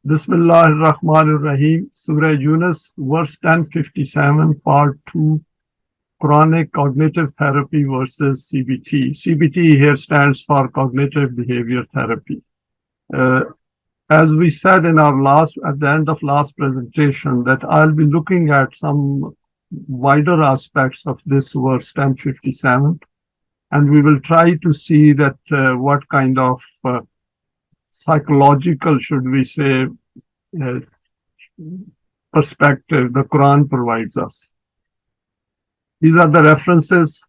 Bismillah ar-Rahman ar-Rahim, Surah Yunus, verse 1057, part 2, Quranic Cognitive Therapy versus CBT. CBT here stands for Cognitive Behavior Therapy. As we said at the end of last presentation, that I'll be looking at some wider aspects of this verse 1057, and we will try to see that what kind of psychological, should we say, perspective the Quran provides us. These are the references,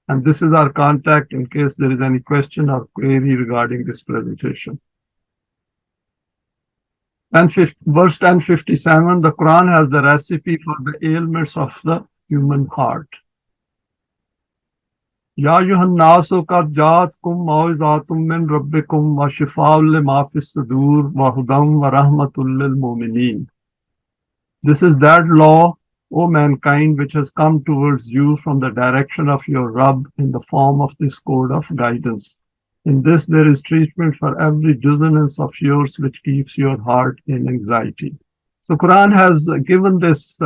and this is our contact in case there is any question or query regarding this presentation. Verse 1057, the Quran has the recipe for the ailments of the human heart. Ya ayyuhan nasu qad ja'atkum maw'izatun min rabbikum wa shifaa'un lima fis sudur wa hudan wa rahmatul lil mu'mineen. This is that law, O mankind, which has come towards you from the direction of your Rabb in the form of this code of guidance. In this there is treatment for every dissonance of yours which keeps your heart in anxiety. So Quran has given this,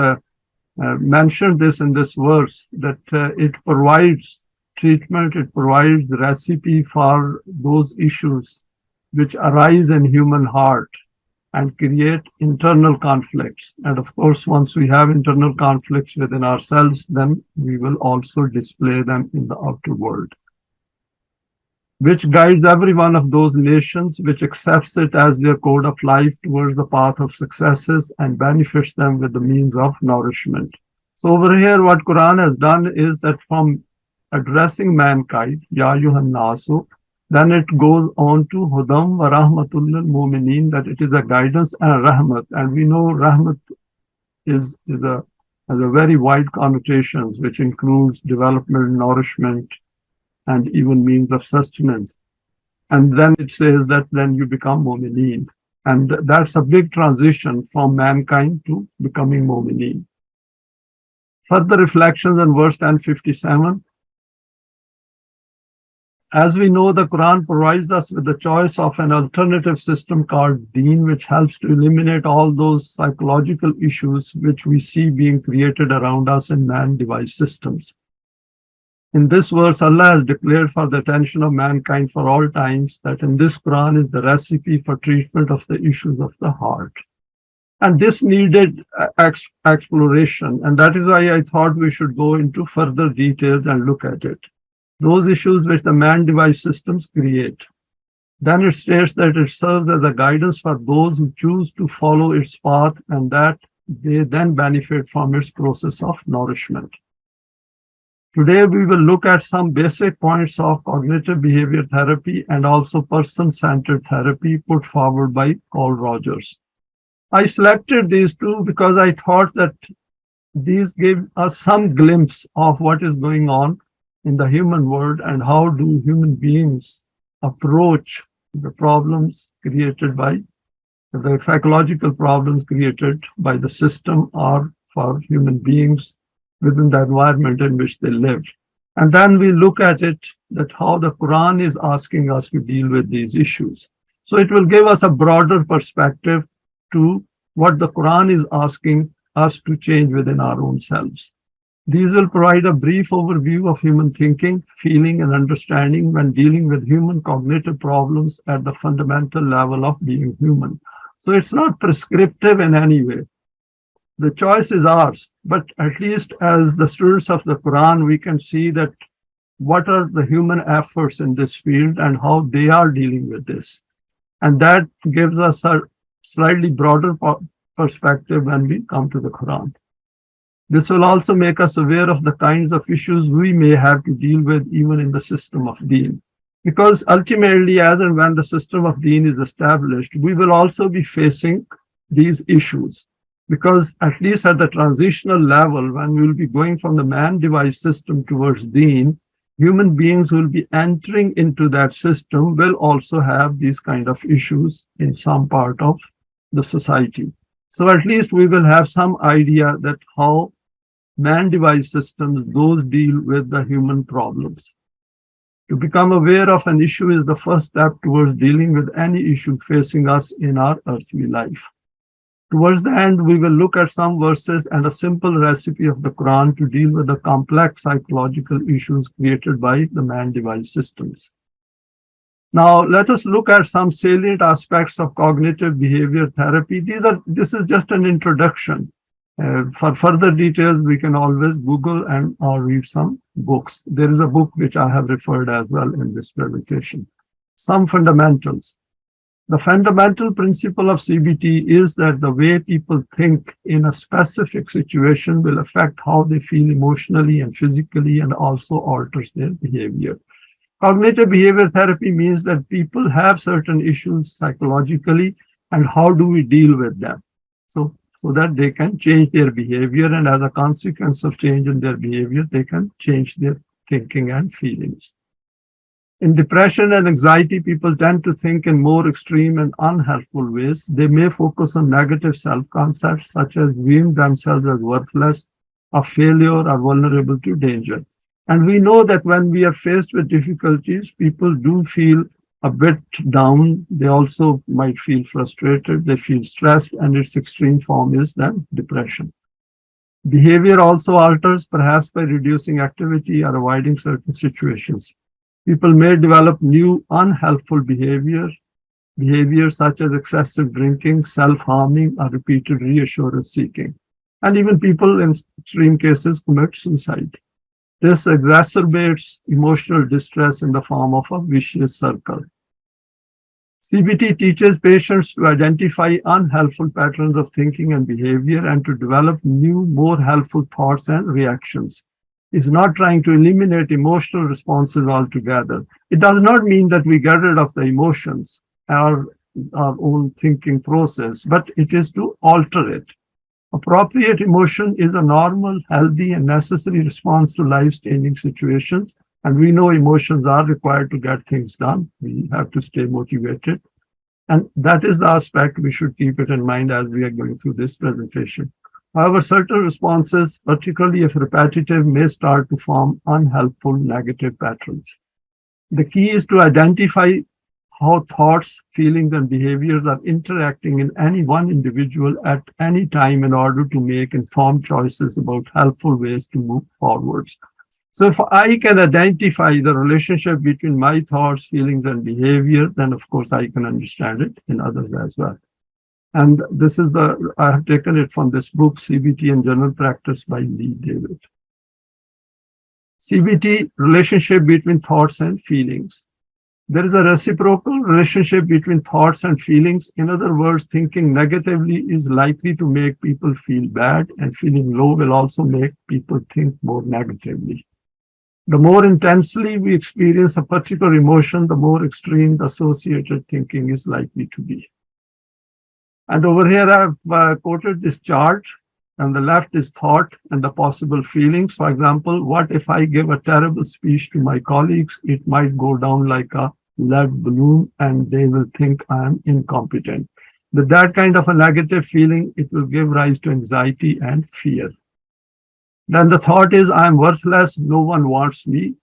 mentioned this in this verse, that it provides treatment, it provides the recipe for those issues which arise in human heart and create internal conflicts. And of course, once we have internal conflicts within ourselves, then we will also display them in the outer world, which guides every one of those nations, which accepts it as their code of life towards the path of successes and benefits them with the means of nourishment. So over here, what Quran has done is that from addressing mankind, Ya ayyuhan nasu, then it goes on to Hudam wa rahmatul lil mu'mineen, that it is a guidance and a rahmat. And we know rahmat has a very wide connotations, which includes development, nourishment, and even means of sustenance. And then it says that then you become Momineen. And that's a big transition from mankind to becoming Momineen. Further reflections on verse 1057. As we know, the Quran provides us with the choice of an alternative system called Deen, which helps to eliminate all those psychological issues which we see being created around us in man-device systems. In this verse, Allah has declared for the attention of mankind for all times that in this Quran is the recipe for treatment of the issues of the heart. And this needed exploration, and that is why I thought we should go into further details and look at it. Those issues which the man-device systems create. Then it states that it serves as a guidance for those who choose to follow its path, and that they then benefit from its process of nourishment. Today, we will look at some basic points of cognitive behavior therapy and also person-centered therapy put forward by Carl Rogers. I selected these two because I thought that these give us some glimpse of what is going on in the human world and how do human beings approach the problems created by the psychological problems created by the system or for human beings within the environment in which they live. And then we look at it, that how the Quran is asking us to deal with these issues. So it will give us a broader perspective to what the Quran is asking us to change within our own selves. These will provide a brief overview of human thinking, feeling, and understanding when dealing with human cognitive problems at the fundamental level of being human. So it's not prescriptive in any way. The choice is ours, but at least as the students of the Quran, we can see that what are the human efforts in this field and how they are dealing with this. And that gives us a slightly broader perspective when we come to the Quran. This will also make us aware of the kinds of issues we may have to deal with even in the system of Deen. Because ultimately, as and when the system of Deen is established, we will also be facing these issues. Because at least at the transitional level, when we will be going from the man-device system towards Deen, human beings who will be entering into that system will also have these kind of issues in some part of the society. So at least we will have some idea that how man-device systems, those deal with the human problems. To become aware of an issue is the first step towards dealing with any issue facing us in our earthly life. Towards the end, we will look at some verses and a simple recipe of the Quran to deal with the complex psychological issues created by the man-device systems. Now, let us look at some salient aspects of cognitive behavior therapy. This is just an introduction. For further details, we can always Google and or read some books. There is a book which I have referred as well in this presentation. Some fundamentals. The fundamental principle of CBT is that the way people think in a specific situation will affect how they feel emotionally and physically, and also alters their behavior. Cognitive behavior therapy means that people have certain issues psychologically, and how do we deal with them? So that they can change their behavior, and as a consequence of change in their behavior, they can change their thinking and feelings. In depression and anxiety, people tend to think in more extreme and unhelpful ways. They may focus on negative self-concepts, such as viewing themselves as worthless, a failure, or vulnerable to danger. And we know that when we are faced with difficulties, people do feel a bit down. They also might feel frustrated, they feel stressed, and its extreme form is then depression. Behavior also alters, perhaps by reducing activity or avoiding certain situations. People may develop new unhelpful behaviors such as excessive drinking, self-harming, or repeated reassurance seeking. And even people in extreme cases commit suicide. This exacerbates emotional distress in the form of a vicious circle. CBT teaches patients to identify unhelpful patterns of thinking and behavior and to develop new, more helpful thoughts and reactions. It's not trying to eliminate emotional responses altogether. It does not mean that we get rid of the emotions, our own thinking process, but it is to alter it. Appropriate emotion is a normal, healthy, and necessary response to life-changing situations. And we know emotions are required to get things done. We have to stay motivated. And that is the aspect we should keep it in mind as we are going through this presentation. However, certain responses, particularly if repetitive, may start to form unhelpful negative patterns. The key is to identify how thoughts, feelings, and behaviors are interacting in any one individual at any time in order to make informed choices about helpful ways to move forwards. So if I can identify the relationship between my thoughts, feelings, and behavior, then of course I can understand it in others as well. And this is I have taken it from this book, CBT and General Practice by Lee David. CBT, relationship between thoughts and feelings. There is a reciprocal relationship between thoughts and feelings. In other words, thinking negatively is likely to make people feel bad, and feeling low will also make people think more negatively. The more intensely we experience a particular emotion, the more extreme the associated thinking is likely to be. And over here, I've quoted this chart. On the left is thought and the possible feelings. For example, what if I give a terrible speech to my colleagues? It might go down like a lead balloon and they will think I am incompetent. With that kind of a negative feeling, it will give rise to anxiety and fear. Then the thought is, I am worthless, no one wants me.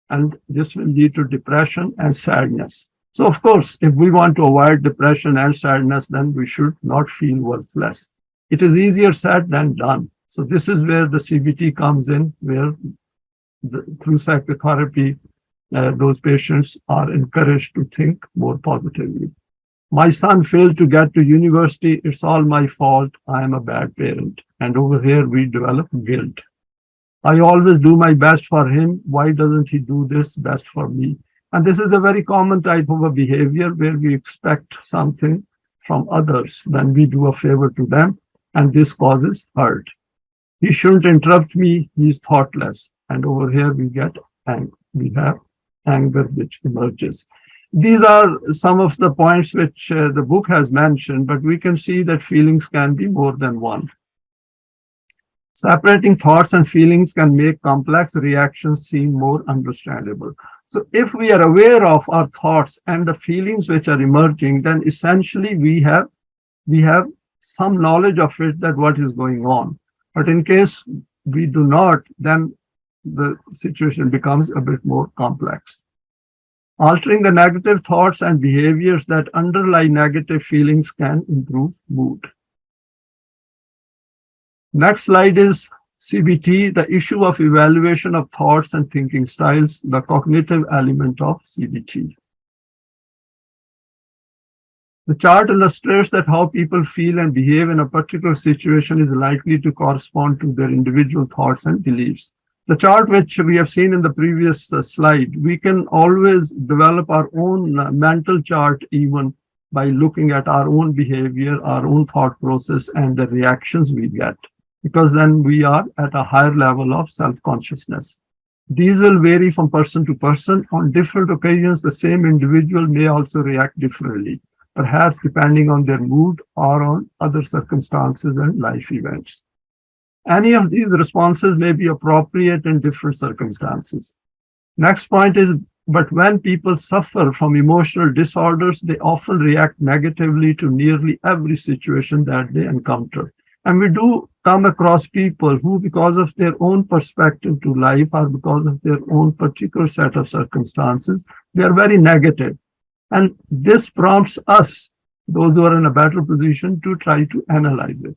And this will lead to depression and sadness. So of course, if we want to avoid depression and sadness, then we should not feel worthless. It is easier said than done. So this is where the CBT comes in, where through psychotherapy, those patients are encouraged to think more positively. My son failed to get to university. It's all my fault. I am a bad parent. And over here, we develop guilt. I always do my best for him. Why doesn't he do this best for me? And this is a very common type of a behavior where we expect something from others when we do a favor to them, and this causes hurt. He shouldn't interrupt me. He's thoughtless. And over here, we get anger. We have anger which emerges. These are some of the points which the book has mentioned, but we can see that feelings can be more than one. Separating thoughts and feelings can make complex reactions seem more understandable. So if we are aware of our thoughts and the feelings which are emerging, then essentially we have some knowledge of it, that what is going on. But in case we do not, then the situation becomes a bit more complex. Altering the negative thoughts and behaviors that underlie negative feelings can improve mood. Next slide is CBT, the issue of evaluation of thoughts and thinking styles, the cognitive element of CBT. The chart illustrates that how people feel and behave in a particular situation is likely to correspond to their individual thoughts and beliefs. The chart which we have seen in the previous slide, we can always develop our own mental chart even by looking at our own behavior, our own thought process, and the reactions we get, because then we are at a higher level of self-consciousness. These will vary from person to person. On different occasions, the same individual may also react differently, perhaps depending on their mood or on other circumstances and life events. Any of these responses may be appropriate in different circumstances. Next point is, but when people suffer from emotional disorders, they often react negatively to nearly every situation that they encounter. And we do come across people who, because of their own perspective to life or because of their own particular set of circumstances, they are very negative. And this prompts us, those who are in a better position, to try to analyze it.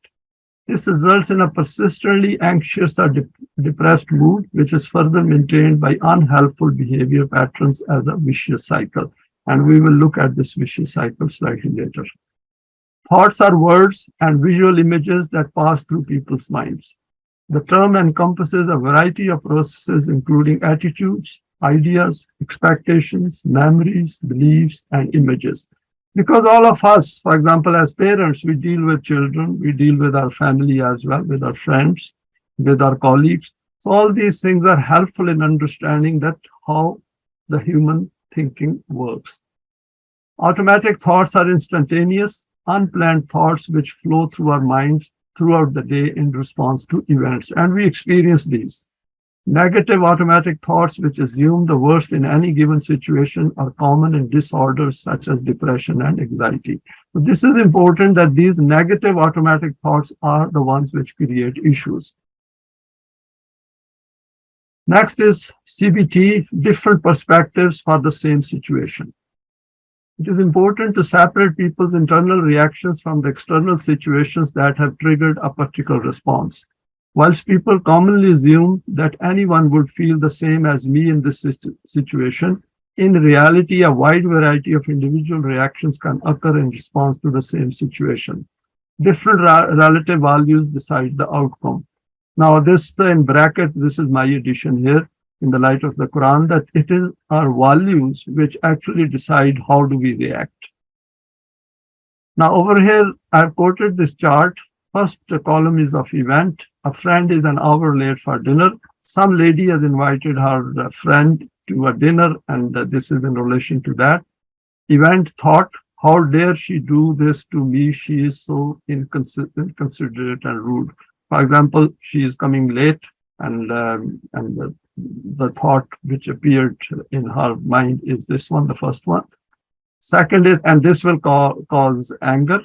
This results in a persistently anxious or depressed mood, which is further maintained by unhelpful behavior patterns as a vicious cycle. And we will look at this vicious cycle slightly later. Thoughts are words and visual images that pass through people's minds. The term encompasses a variety of processes, including attitudes, ideas, expectations, memories, beliefs, and images. Because all of us, for example, as parents, we deal with children, we deal with our family as well, with our friends, with our colleagues. So all these things are helpful in understanding that how the human thinking works. Automatic thoughts are instantaneous, unplanned thoughts which flow through our minds throughout the day in response to events, and we experience these. Negative automatic thoughts which assume the worst in any given situation are common in disorders such as depression and anxiety. So this is important, that these negative automatic thoughts are the ones which create issues. Next is CBT, different perspectives for the same situation. It is important to separate people's internal reactions from the external situations that have triggered a particular response. Whilst people commonly assume that anyone would feel the same as me in this situation, in reality, a wide variety of individual reactions can occur in response to the same situation. Different relative values decide the outcome. Now, this in bracket, this is my addition here in the light of the Quran, that it is our values which actually decide how do we react. Now, over here, I've quoted this chart. First column is of event. A friend is an hour late for dinner. Some lady has invited her friend to a dinner, and this is in relation to that. Event, thought, how dare she do this to me? She is so inconsiderate and rude. For example, she is coming late, and the thought which appeared in her mind is this one, the first one. Second is, and this will cause anger.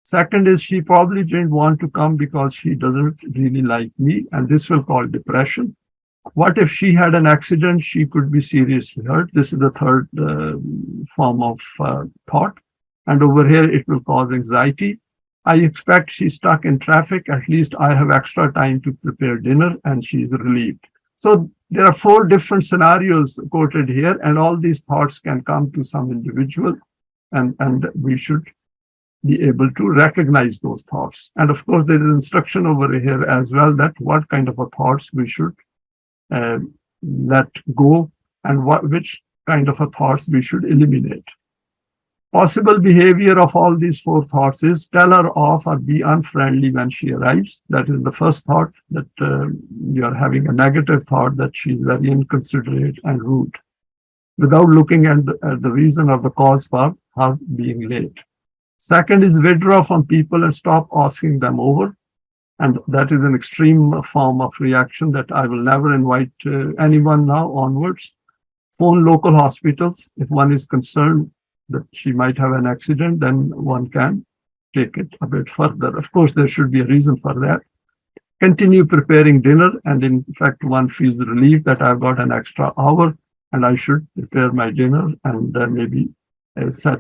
Second is, she probably didn't want to come because she doesn't really like me, and this will cause depression. What if she had an accident? She could be seriously hurt. This is the third form of thought. And over here, it will cause anxiety. I expect she's stuck in traffic. At least I have extra time to prepare dinner, and she's relieved. So there are 4 different scenarios quoted here, and all these thoughts can come to some individual, and we should be able to recognize those thoughts. And of course, there is instruction over here as well, that what kind of a thoughts we should let go, and which kind of a thoughts we should eliminate. Possible behavior of all these 4 thoughts is tell her off or be unfriendly when she arrives. That is the first thought, that you are having a negative thought that she's very inconsiderate and rude, without looking at the reason or the cause for her being late. Second is withdraw from people and stop asking them over. And that is an extreme form of reaction that I will never invite anyone now onwards. Phone local hospitals. If one is concerned that she might have an accident, then one can take it a bit further. Of course, there should be a reason for that. Continue preparing dinner, and in fact, one feels relieved that I've got an extra hour and I should prepare my dinner and maybe set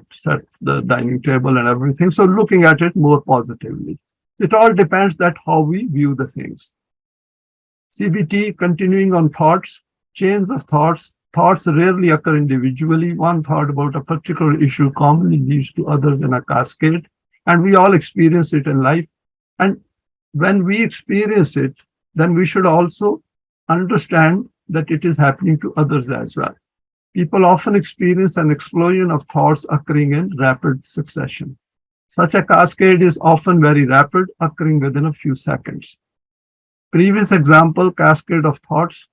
the dining table and everything. So looking at it more positively. It all depends that how we view the things. CBT, continuing on thoughts, chains of thoughts. Thoughts rarely occur individually. One thought about a particular issue commonly leads to others in a cascade, and we all experience it in life. And when we experience it, then we should also understand that it is happening to others as well. People often experience an explosion of thoughts occurring in rapid succession. Such a cascade is often very rapid, occurring within a few seconds. Previous example, cascade of thoughts.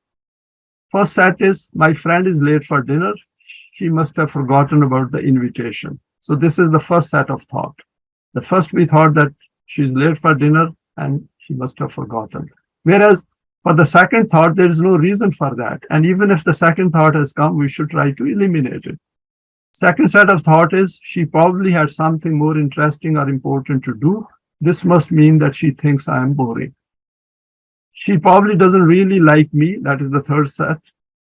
First set is, my friend is late for dinner. She must have forgotten about the invitation. So this is the first set of thought. The first we thought that she's late for dinner and she must have forgotten. Whereas for the second thought, there is no reason for that. And even if the second thought has come, we should try to eliminate it. Second set of thought is, she probably had something more interesting or important to do. This must mean that she thinks I am boring. She probably doesn't really like me. That is the third set.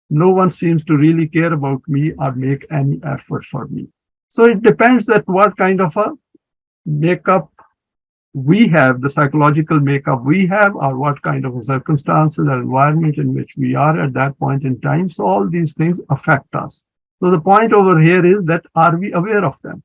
No one seems to really care about me or make any effort for me. So it depends that what kind of a makeup we have, the psychological makeup we have, or what kind of circumstances or environment in which we are at that point in time. So all these things affect us. So the point over here is that, are we aware of them?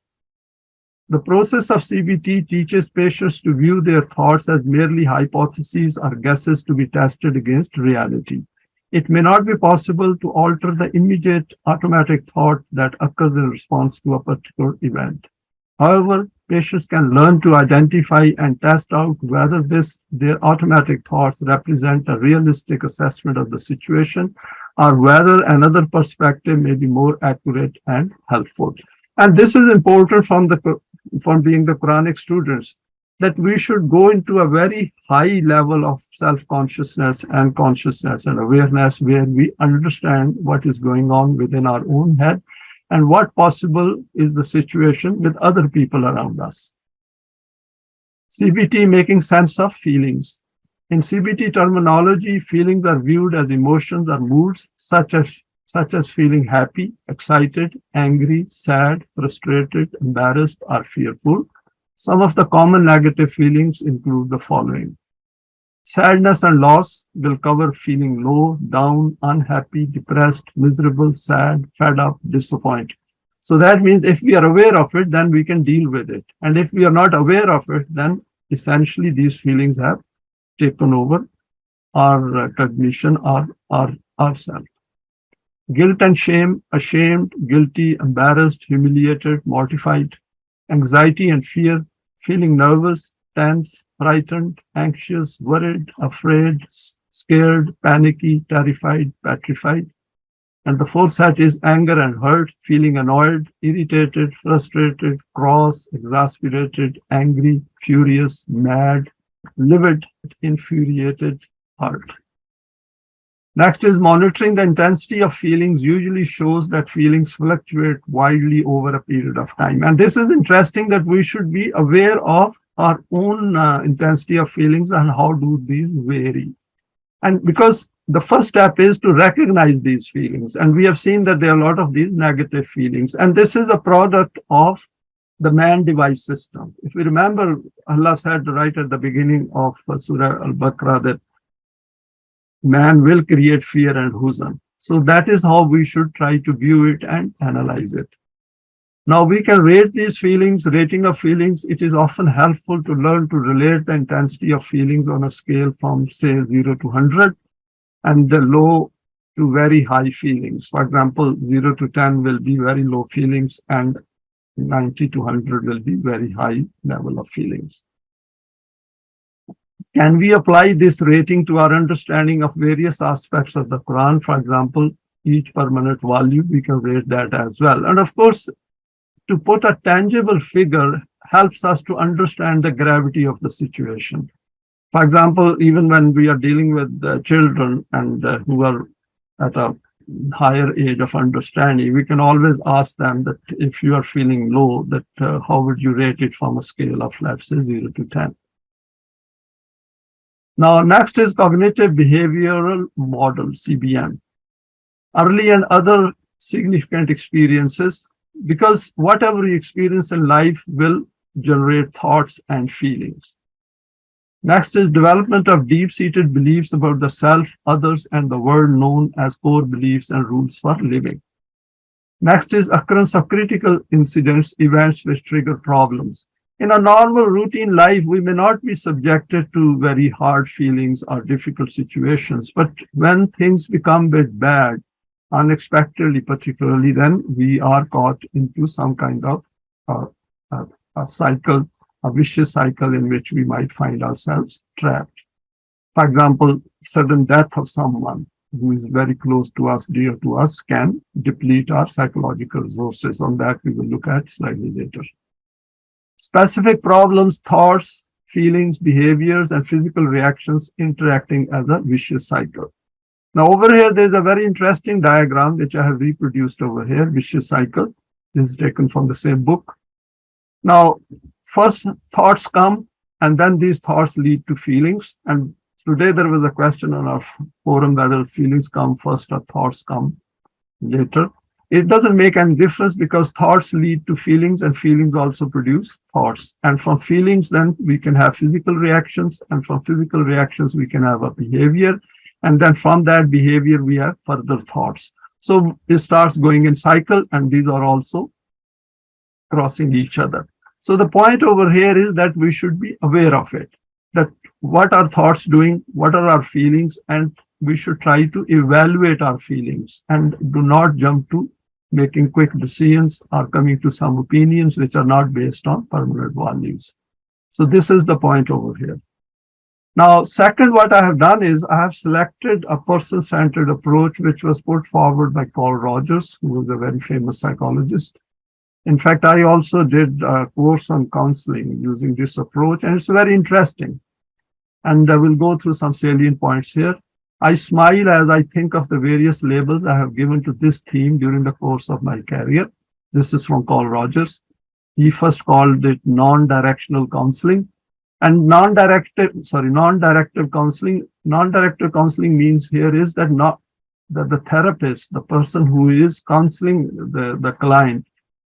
The process of CBT teaches patients to view their thoughts as merely hypotheses or guesses to be tested against reality. It may not be possible to alter the immediate automatic thought that occurs in response to a particular event. However, patients can learn to identify and test out whether their automatic thoughts represent a realistic assessment of the situation, or whether another perspective may be more accurate and helpful. And this is important from being the Quranic students, that we should go into a very high level of self-consciousness and consciousness and awareness, where we understand what is going on within our own head and what possible is the situation with other people around us. CBT, making sense of feelings. In CBT terminology, feelings are viewed as emotions or moods, such as feeling happy, excited, angry, sad, frustrated, embarrassed, or fearful. Some of the common negative feelings include the following. Sadness and loss will cover feeling low, down, unhappy, depressed, miserable, sad, fed up, disappointed. So that means if we are aware of it, then we can deal with it. And if we are not aware of it, then essentially these feelings have taken over our cognition or ourself. Guilt and shame, ashamed, guilty, embarrassed, humiliated, mortified. Anxiety and fear, feeling nervous, tense, frightened, anxious, worried, afraid, scared, panicky, terrified, petrified. And the fourth set is anger and hurt, feeling annoyed, irritated, frustrated, cross, exasperated, angry, furious, mad, livid, infuriated, hurt. Next is monitoring the intensity of feelings. Usually shows that feelings fluctuate widely over a period of time. And this is interesting, that we should be aware of our own intensity of feelings and how do these vary. And because the first step is to recognize these feelings. And we have seen that there are a lot of these negative feelings. And this is a product of the man-device system. If we remember, Allah said right at the beginning of Surah Al-Baqarah that man will create fear and huzn. So that is how we should try to view it and analyze it. Now we can rate these feelings. Rating of feelings, it is often helpful to learn to relate the intensity of feelings on a scale from, say, 0 to 100, and the low to very high feelings. For example, 0 to 10 will be very low feelings, and 90 to 100 will be very high level of feelings. Can we apply this rating to our understanding of various aspects of the Quran? For example, each permanent value, we can rate that as well. And of course, to put a tangible figure helps us to understand the gravity of the situation. For example, even when we are dealing with children and who are at a higher age of understanding, we can always ask them that if you are feeling low, that how would you rate it from a scale of, let's say, 0 to 10. Now, next is Cognitive Behavioural Model, CBM. Early and other significant experiences, because whatever you experience in life will generate thoughts and feelings. Next is development of deep-seated beliefs about the self, others, and the world known as core beliefs and rules for living. Next is occurrence of critical incidents, events which trigger problems. In a normal routine life, we may not be subjected to very hard feelings or difficult situations, but when things become a bit bad, unexpectedly particularly, then we are caught into some kind of uh, a cycle, a vicious cycle in which we might find ourselves trapped. For example, sudden death of someone who is very close to us, dear to us, can deplete our psychological resources. On that, we will look at slightly later. Specific problems, thoughts, feelings, behaviors, and physical reactions interacting as a vicious cycle. Now, over here, there's a very interesting diagram which I have reproduced over here, vicious cycle. This is taken from the same book. Now, first thoughts come, and then these thoughts lead to feelings. And today there was a question on our forum whether feelings come first or thoughts come later. It doesn't make any difference because thoughts lead to feelings and feelings also produce thoughts. And from feelings, then we can have physical reactions. And from physical reactions, we can have a behavior. And then from that behavior, we have further thoughts. So it starts going in cycle, and these are also crossing each other. So the point over here is that we should be aware of it, that what are thoughts doing, what are our feelings, and we should try to evaluate our feelings and do not jump to making quick decisions or coming to some opinions which are not based on permanent values. So this is the point over here. Now, second, what I have done is I have selected a person-centered approach which was put forward by Carl Rogers, who was a very famous psychologist. In fact, I also did a course on counseling using this approach, and it's very interesting. And I will go through some salient points here. I smile as I think of the various labels I have given to this theme during the course of my career. This is from Carl Rogers. He first called it non-directional counseling. And non-directive counseling. Non-directive counseling means here is that the therapist, the person who is counseling the client,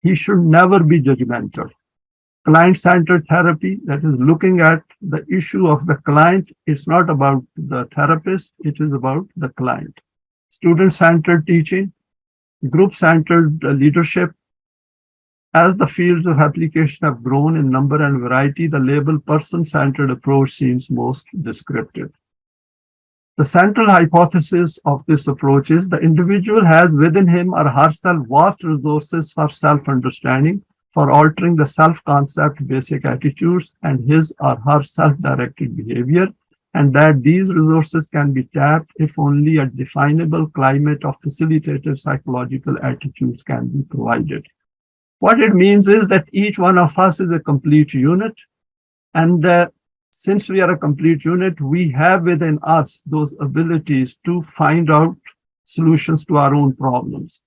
he should never be judgmental. Client-centered therapy, that is looking at the issue of the client, it's not about the therapist, it is about the client. Student-centered teaching, group-centered leadership. As the fields of application have grown in number and variety, the label person-centered approach seems most descriptive. The central hypothesis of this approach is the individual has within him or herself vast resources for self-understanding, for altering the self-concept, basic attitudes, and his or her self-directed behavior, and that these resources can be tapped if only a definable climate of facilitative psychological attitudes can be provided. What it means is that each one of us is a complete unit, and since we are a complete unit, we have within us those abilities to find out solutions to our own problems.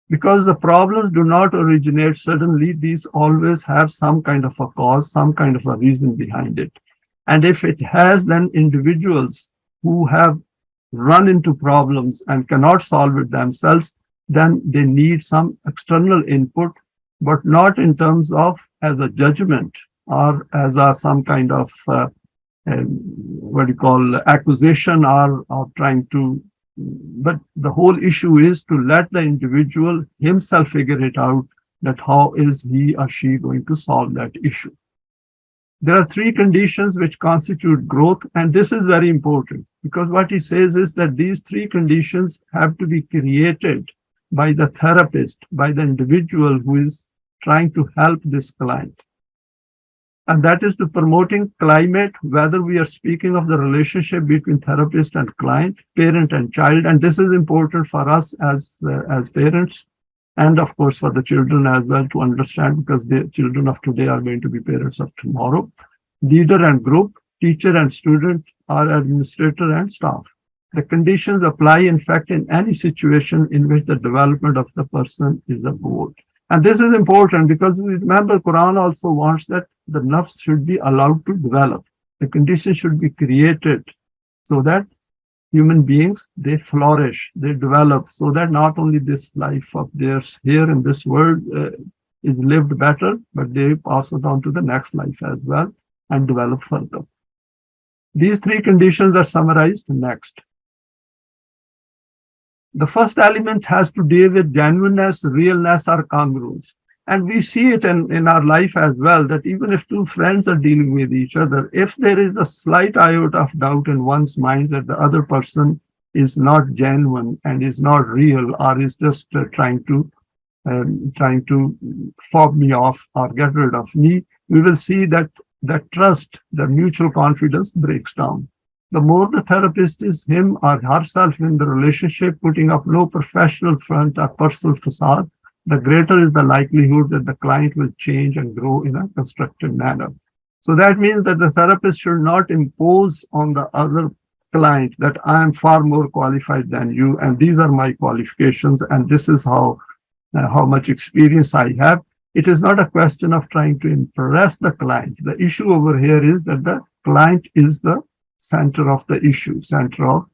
Because the problems do not originate suddenly, these always have some kind of a cause, some kind of a reason behind it. And if it has, then individuals who have run into problems and cannot solve it themselves, then they need some external input, but not in terms of as a judgment or as some kind of accusation or trying to. But the whole issue is to let the individual himself figure it out, that how is he or she going to solve that issue. There are three conditions which constitute growth, and this is very important because what he says is that these three conditions have to be created by the therapist, by the individual who is trying to help this client. And that is to promoting climate, whether we are speaking of the relationship between therapist and client, parent and child. And this is important for us as parents, and of course for the children as well to understand, because the children of today are going to be parents of tomorrow. Leader and group, teacher and student, or administrator and staff. The conditions apply, in fact, in any situation in which the development of the person is a goal. And this is important because we remember Quran also wants that the nafs should be allowed to develop. The conditions should be created so that human beings, they flourish, they develop, so that not only this life of theirs here in this world is lived better, but they pass it on to the next life as well and develop further. These three conditions are summarized next. The first element has to do with genuineness, realness, or congruence. And we see it in our life as well, that even if two friends are dealing with each other, if there is a slight iota of doubt in one's mind that the other person is not genuine and is not real, or is just trying to fob me off or get rid of me, we will see that that trust, the mutual confidence breaks down. The more the therapist is him or herself in the relationship, putting up no professional front or personal facade, the greater is the likelihood that the client will change and grow in a constructive manner. So that means that the therapist should not impose on the other client that I am far more qualified than you, and these are my qualifications, and this is how much experience I have. It is not a question of trying to impress the client. The issue over here is that the client is the center of the issue, center of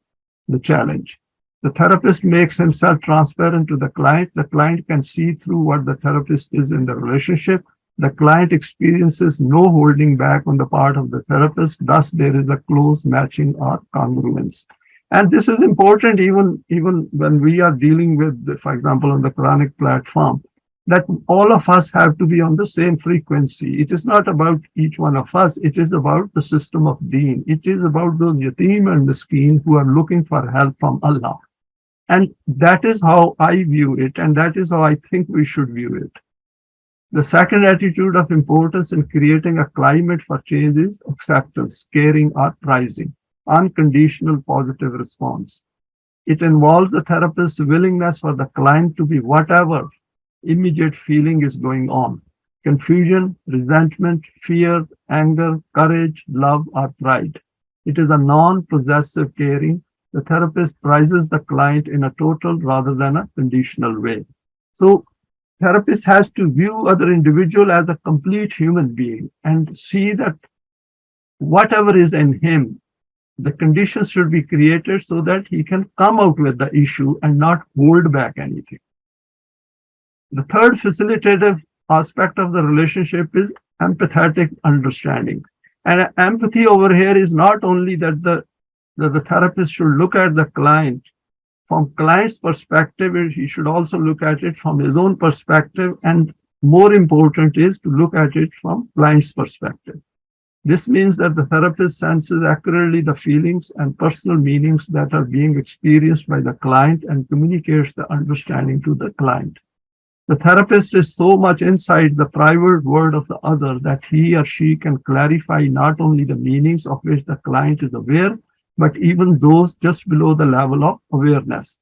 the challenge. The therapist makes himself transparent to the client. The client can see through what the therapist is in the relationship. The client experiences no holding back on the part of the therapist. Thus, there is a close matching or congruence. And this is important even when we are dealing with, for example, on the Quranic platform, that all of us have to be on the same frequency. It is not about each one of us. It is about the system of deen. It is about those yatim and miskeen who are looking for help from Allah. And that is how I view it, and that is how I think we should view it. The second attitude of importance in creating a climate for change is acceptance, caring, or prizing, unconditional positive response. It involves the therapist's willingness for the client to be whatever immediate feeling is going on: confusion, resentment, fear, anger, courage, love, or pride. It is a non-possessive caring. The therapist prizes the client in a total rather than a conditional way. So therapist has to view other individual as a complete human being and see that whatever is in him, the conditions should be created so that he can come out with the issue and not hold back anything. The third facilitative aspect of the relationship is empathetic understanding. And empathy over here is not only that the therapist should look at the client from client's perspective, he should also look at it from his own perspective, and more important is to look at it from client's perspective. This means that the therapist senses accurately the feelings and personal meanings that are being experienced by the client and communicates the understanding to the client. The therapist is so much inside the private world of the other that he or she can clarify not only the meanings of which the client is aware, but even those just below the level of awareness.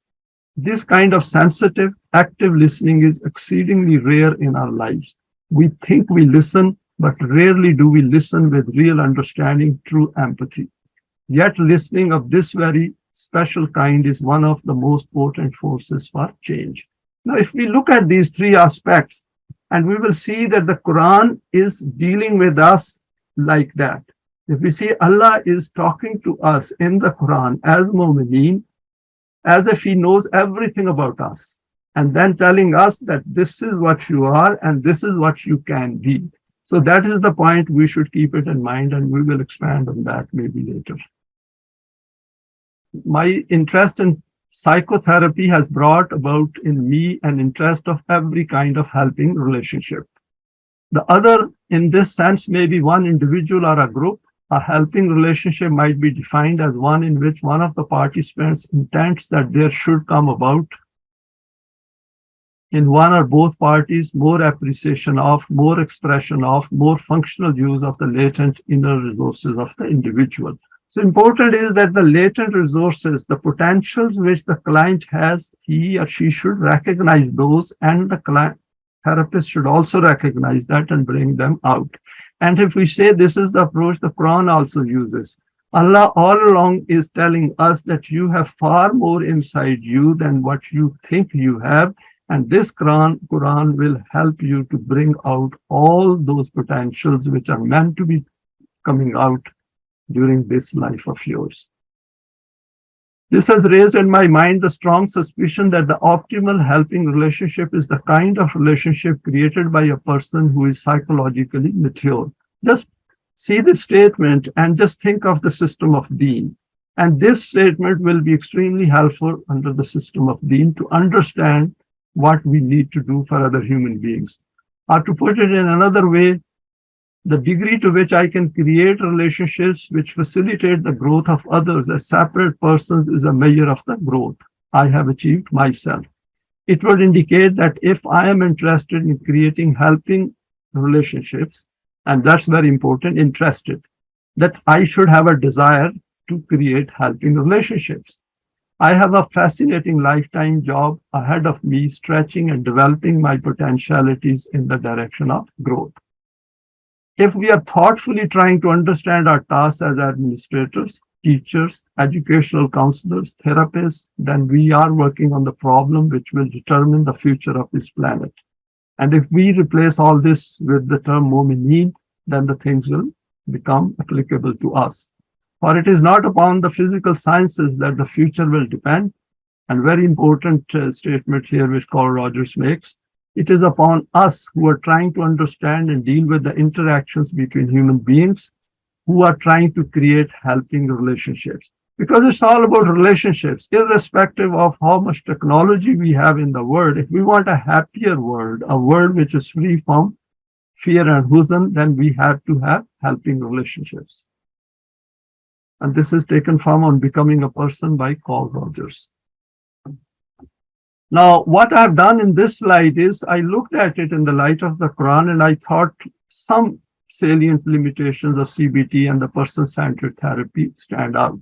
This kind of sensitive, active listening is exceedingly rare in our lives. We think we listen, but rarely do we listen with real understanding, true empathy. Yet listening of this very special kind is one of the most potent forces for change. Now, if we look at these three aspects, and we will see that the Quran is dealing with us like that. If we see Allah is talking to us in the Quran as Momineen, as if he knows everything about us, and then telling us that this is what you are and this is what you can be. So that is the point. We should keep it in mind, and we will expand on that maybe later. My interest in psychotherapy has brought about in me an interest of every kind of helping relationship. The other, in this sense, may be one individual or a group. A helping relationship might be defined as one in which one of the participants intends that there should come about in one or both parties more appreciation of, more expression of, more functional use of the latent inner resources of the individual. So important is that the latent resources, the potentials which the client has, he or she should recognize those, and the client therapist should also recognize that and bring them out. And if we say this is the approach the Quran also uses, Allah all along is telling us that you have far more inside you than what you think you have. And this Quran will help you to bring out all those potentials which are meant to be coming out during this life of yours. This has raised in my mind the strong suspicion that the optimal helping relationship is the kind of relationship created by a person who is psychologically mature. Just see this statement and just think of the system of deen. And this statement will be extremely helpful under the system of deen to understand what we need to do for other human beings. Or to put it in another way, the degree to which I can create relationships which facilitate the growth of others as separate persons is a measure of the growth I have achieved myself. It would indicate that if I am interested in creating helping relationships, and that's very important, interested, that I should have a desire to create helping relationships. I have a fascinating lifetime job ahead of me, stretching and developing my potentialities in the direction of growth. If we are thoughtfully trying to understand our tasks as administrators, teachers, educational counselors, therapists, then we are working on the problem which will determine the future of this planet. And if we replace all this with the term Momineen, then the things will become applicable to us. For it is not upon the physical sciences that the future will depend. And very important statement here which Carl Rogers makes. It is upon us who are trying to understand and deal with the interactions between human beings, who are trying to create helping relationships. Because it's all about relationships, irrespective of how much technology we have in the world. If we want a happier world, a world which is free from fear and huzn, then we have to have helping relationships. And this is taken from On Becoming a Person by Carl Rogers. Now, what I've done in this slide is I looked at it in the light of the Quran, and I thought some salient limitations of CBT and the person-centered therapy stand out.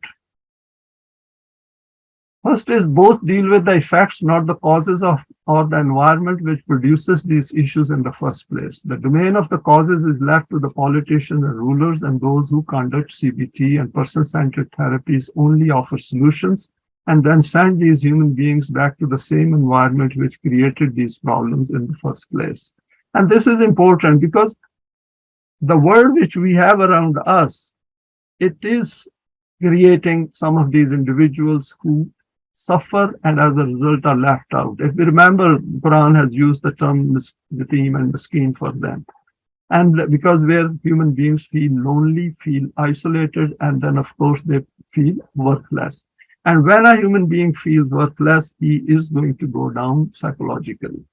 First is both deal with the effects, not the causes of or the environment which produces these issues in the first place. The domain of the causes is left to the politicians and rulers, and those who conduct CBT and person-centered therapies only offer solutions and then send these human beings back to the same environment which created these problems in the first place. And this is important because the world which we have around us, it is creating some of these individuals who suffer and as a result are left out. If we remember, Quran has used the term yatim and miskeen for them. And because where human beings feel lonely, feel isolated, and then of course they feel worthless. And when a human being feels worthless, he is going to go down psychologically.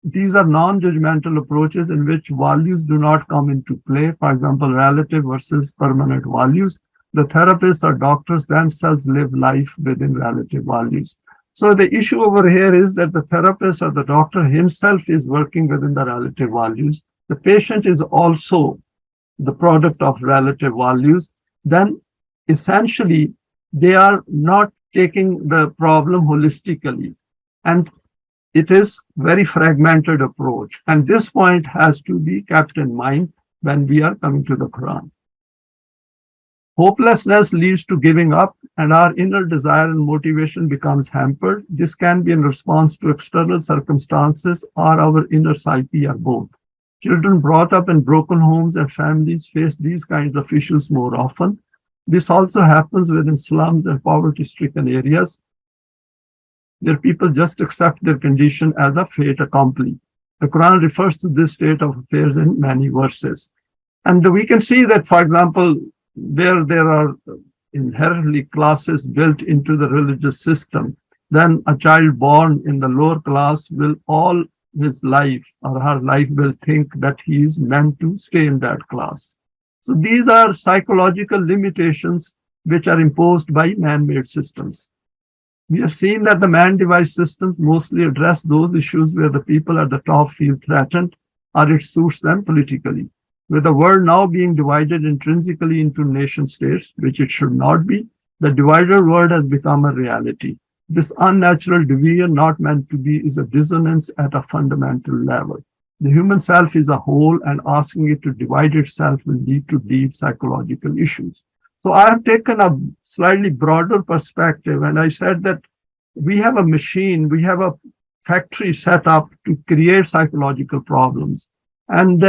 These are non-judgmental approaches in which values do not come into play. For example, relative versus permanent values. The therapists or doctors themselves live life within relative values. So the issue over here is that the therapist or the doctor himself is working within the relative values. The patient is also the product of relative values. Then essentially, they are not taking the problem holistically. And it is very fragmented approach. And this point has to be kept in mind when we are coming to the Quran. Hopelessness leads to giving up, and our inner desire and motivation becomes hampered. This can be in response to external circumstances or our inner psyche, or both. Children brought up in broken homes and families face these kinds of issues more often. This also happens within slums and poverty-stricken areas, where people just accept their condition as a fait accompli. The Quran refers to this state of affairs in many verses. And we can see that, for example, where there are inherently classes built into the religious system, then a child born in the lower class will all his life or her life will think that he is meant to stay in that class. So these are psychological limitations which are imposed by man-made systems. We have seen that the man-devised systems mostly address those issues where the people at the top feel threatened or it suits them politically. With the world now being divided intrinsically into nation states, which it should not be, the divided world has become a reality. This unnatural division, not meant to be, is a dissonance at a fundamental level. The human self is a whole, and asking it to divide itself will lead to deep psychological issues. So I have taken a slightly broader perspective, and I said that we have a machine, we have a factory set up to create psychological problems. And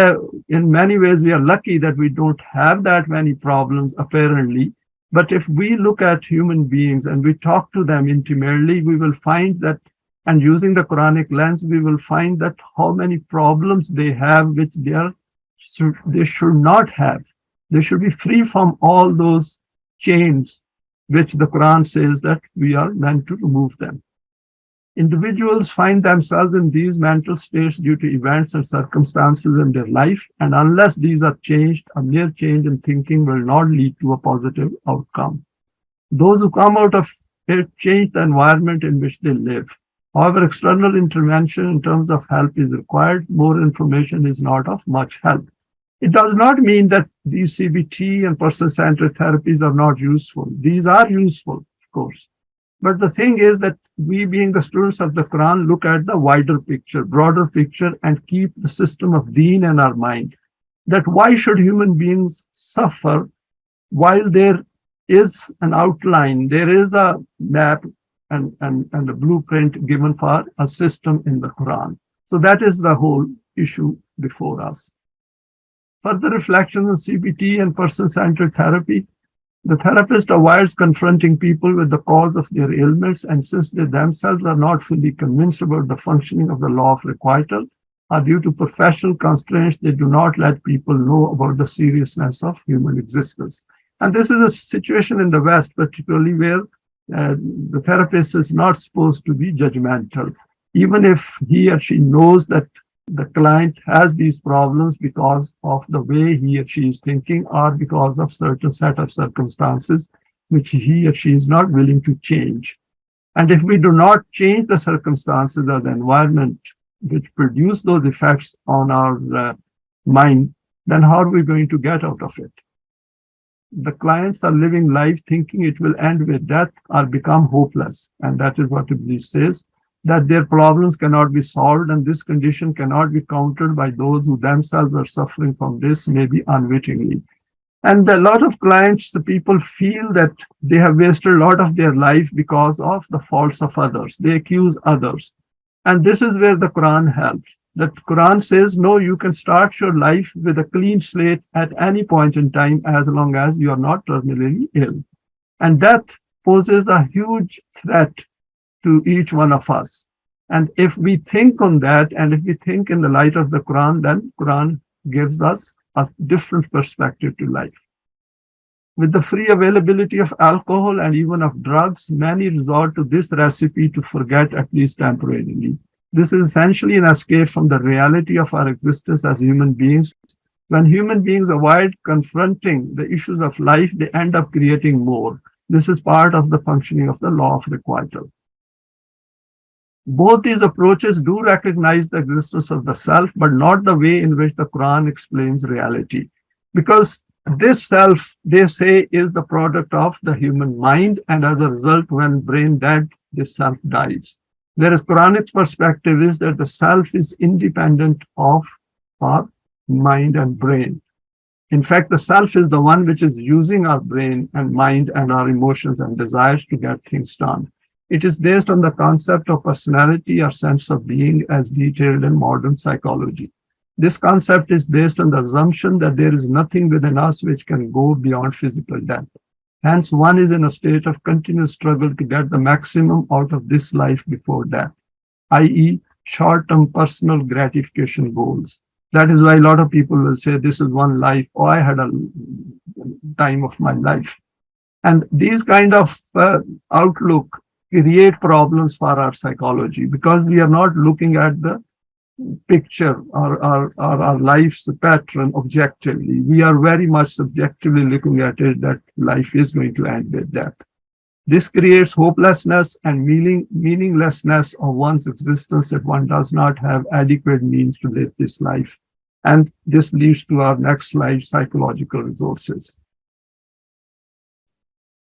in many ways, we are lucky that we don't have that many problems, apparently. But if we look at human beings and we talk to them intimately, we will find that, and using the Quranic lens, we will find that how many problems they have, which they should not have. They should be free from all those chains which the Quran says that we are meant to remove them. Individuals find themselves in these mental states due to events and circumstances in their life, and unless these are changed, a mere change in thinking will not lead to a positive outcome. Those who come out of it change the environment in which they live. However, external intervention in terms of help is required. More information is not of much help. It does not mean that these CBT and person-centered therapies are not useful. These are useful, of course. But the thing is that we, being the students of the Quran, look at the wider picture, broader picture, and keep the system of deen in our mind. That why should human beings suffer while there is an outline, there is a map and a blueprint given for a system in the Quran. So that is the whole issue before us. Further reflection on CBT and person-centered therapy. The therapist avoids confronting people with the cause of their ailments, and since they themselves are not fully convinced about the functioning of the law of requital, or due to professional constraints, they do not let people know about the seriousness of human existence. And this is a situation in the West, particularly where the therapist is not supposed to be judgmental, even if he or she knows that the client has these problems because of the way he or she is thinking, or because of certain set of circumstances which he or she is not willing to change. And if we do not change the circumstances or the environment which produce those effects on our mind, then how are we going to get out of it? The clients are living life thinking it will end with death or become hopeless. And that is what Iblis says, that their problems cannot be solved, and this condition cannot be countered by those who themselves are suffering from this, maybe unwittingly. And a lot of clients, the people feel that they have wasted a lot of their life because of the faults of others. They accuse others. And this is where the Quran helps. The Quran says, no, you can start your life with a clean slate at any point in time, as long as you are not terminally ill. And death poses a huge threat to each one of us. And if we think on that, and if we think in the light of the Quran, then Quran gives us a different perspective to life. With the free availability of alcohol and even of drugs, many resort to this recipe to forget, at least temporarily. This is essentially an escape from the reality of our existence as human beings. When human beings avoid confronting the issues of life, they end up creating more. This is part of the functioning of the law of requital. Both these approaches do recognize the existence of the self, but not the way in which the Quran explains reality. Because this self, they say, is the product of the human mind, and as a result, when brain dead, this self dies. Whereas Quranic perspective is that the self is independent of our mind and brain. In fact, the self is the one which is using our brain and mind and our emotions and desires to get things done. It is based on the concept of personality or sense of being as detailed in modern psychology. This concept is based on the assumption that there is nothing within us which can go beyond physical death. Hence, one is in a state of continuous struggle to get the maximum out of this life before death, i.e., short-term personal gratification goals. That is why a lot of people will say, this is one life, or I had a time of my life. And these kind of outlook create problems for our psychology, because we are not looking at the picture or our life's pattern objectively. We are very much subjectively looking at it, that life is going to end with death. This creates hopelessness and meaninglessness of one's existence if one does not have adequate means to live this life. And this leads to our next slide, psychological resources.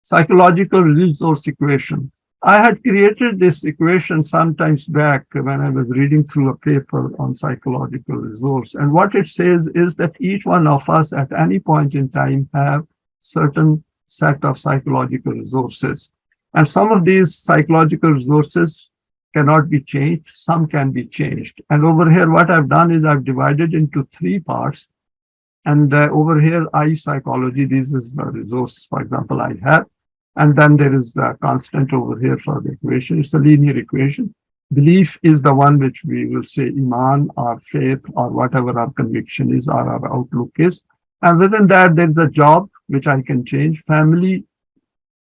Psychological resource equation. I had created this equation sometimes back when I was reading through a paper on psychological resource. And what it says is that each one of us at any point in time have certain set of psychological resources. And some of these psychological resources cannot be changed, some can be changed. And over here, what I've done is I've divided into 3 parts. And over here, I psychology, this is the resource, for example, I have. And then there is the constant over here for the equation. It's a linear equation. Belief is the one which we will say iman or faith or whatever our conviction is or our outlook is. And within that, there's a job, which I can change. Family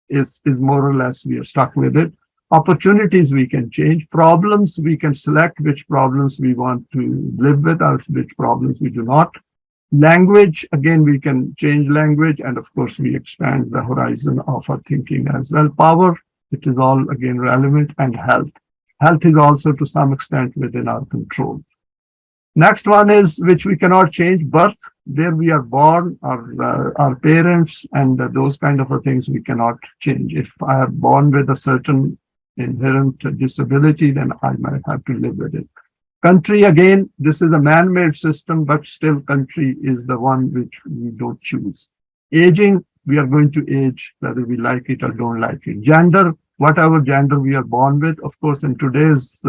is more or less, we are stuck with it. Opportunities we can change. Problems, we can select which problems we want to live with or which problems we do not. Language, again, we can change language. And of course, we expand the horizon of our thinking as well. Power, it is all again relevant. And health. Health is also to some extent within our control. Next one is which we cannot change, birth. There we are born, our parents, and those kind of things we cannot change. If I am born with a certain inherent disability, then I might have to live with it. Country, again, this is a man-made system, but still country is the one which we don't choose. Aging, we are going to age, whether we like it or don't like it. Gender, whatever gender we are born with, of course, in today's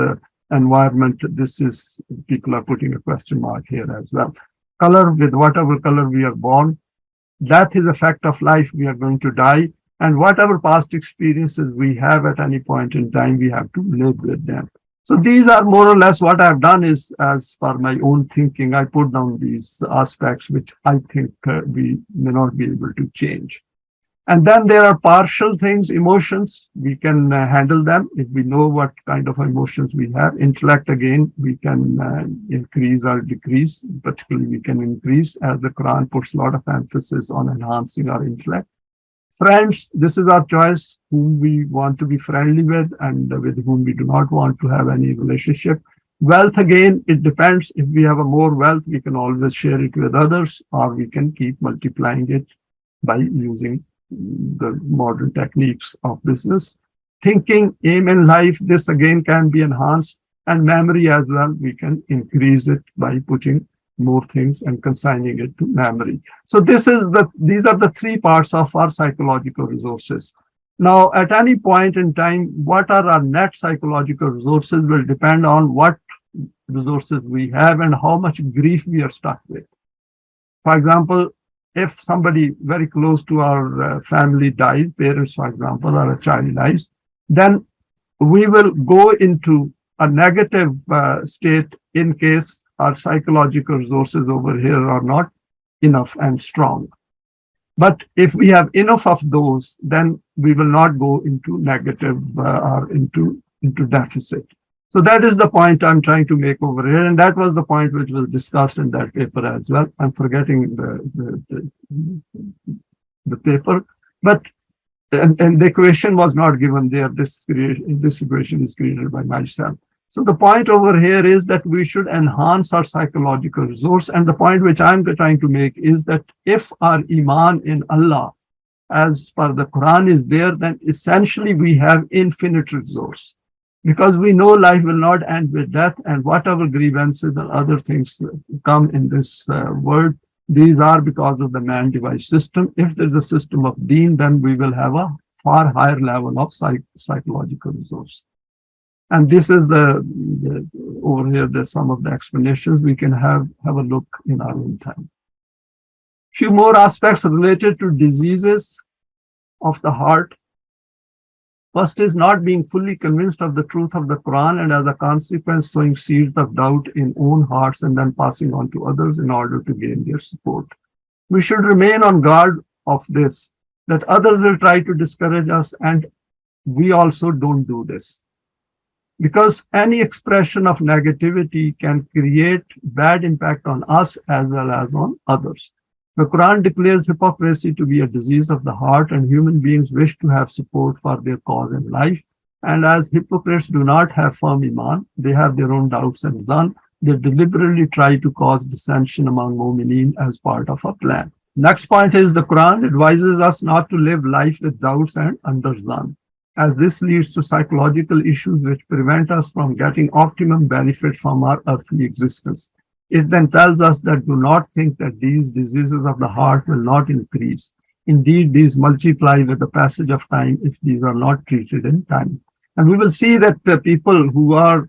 environment, this is, people are putting a question mark here as well. Color, with whatever color we are born. Death is a fact of life, we are going to die. And whatever past experiences we have at any point in time, we have to live with them. So these are more or less what I've done is, as for my own thinking, I put down these aspects which I think we may not be able to change. And then there are partial things, emotions, we can handle them if we know what kind of emotions we have. Intellect, again, we can increase or decrease, particularly we can increase, as the Quran puts a lot of emphasis on enhancing our intellect. Friends, this is our choice, whom we want to be friendly with and with whom we do not want to have any relationship. Wealth, again, it depends. If we have a more wealth, we can always share it with others, or we can keep multiplying it by using the modern techniques of business. Thinking, aim in life, this again can be enhanced. And memory as well, we can increase it by putting more things and consigning it to memory. So these are the three parts of our psychological resources. Now, at any point in time, what are our net psychological resources will depend on what resources we have and how much grief we are stuck with. For example, if somebody very close to our family dies, parents, for example, or a child dies, then we will go into a negative state in case our psychological resources over here are not enough and strong. But if we have enough of those, then we will not go into negative or into deficit. So that is the point I'm trying to make over here. And that was the point which was discussed in that paper as well. I'm forgetting the paper, but and the equation was not given there. This equation is created by myself. So the point over here is that we should enhance our psychological resource. And the point which I'm trying to make is that if our iman in Allah, as per the Quran, is there, then essentially we have infinite resource. Because we know life will not end with death, and whatever grievances and other things come in this world, these are because of the man-devised system. If there's a system of deen, then we will have a far higher level of psychological resource. And this is over here, there's some of the explanations. We can have a look in our own time. Few more aspects related to diseases of the heart. First is not being fully convinced of the truth of the Quran, and as a consequence, sowing seeds of doubt in own hearts and then passing on to others in order to gain their support. We should remain on guard of this, that others will try to discourage us, and we also don't do this. Because any expression of negativity can create bad impact on us as well as on others. The Quran declares hypocrisy to be a disease of the heart, and human beings wish to have support for their cause in life. And as hypocrites do not have firm iman, they have their own doubts and zan, they deliberately try to cause dissension among Momineen as part of a plan. Next point is the Quran advises us not to live life with doubts and under zan, as this leads to psychological issues which prevent us from getting optimum benefit from our earthly existence. It then tells us that do not think that these diseases of the heart will not increase. Indeed, these multiply with the passage of time if these are not treated in time. And we will see that the people who are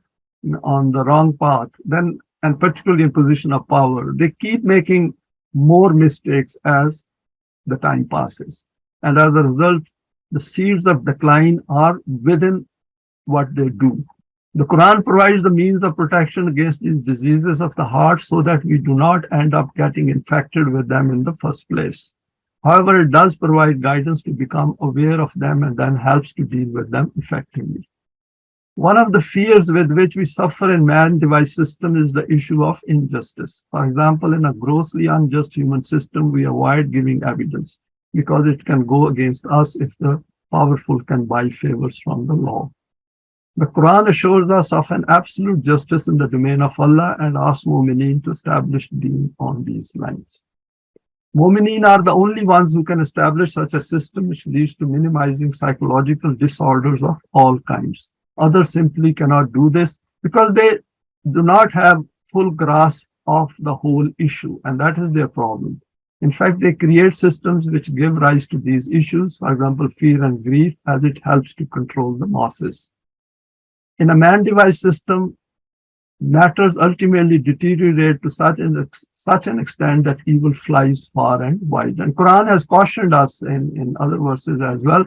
on the wrong path, then, and particularly in position of power, they keep making more mistakes as the time passes. And as a result, the seeds of decline are within what they do. The Quran provides the means of protection against these diseases of the heart so that we do not end up getting infected with them in the first place. However, it does provide guidance to become aware of them and then helps to deal with them effectively. One of the fears with which we suffer in man-device system is the issue of injustice. For example, in a grossly unjust human system, we avoid giving evidence because it can go against us if the powerful can buy favors from the law. The Quran assures us of an absolute justice in the domain of Allah and asks Momineen to establish deen on these lines. Momineen are the only ones who can establish such a system which leads to minimizing psychological disorders of all kinds. Others simply cannot do this because they do not have full grasp of the whole issue, and that is their problem. In fact, they create systems which give rise to these issues, for example, fear and grief, as it helps to control the masses. In a man-device system, matters ultimately deteriorate to such an extent that evil flies far and wide. And Quran has cautioned us in other verses as well,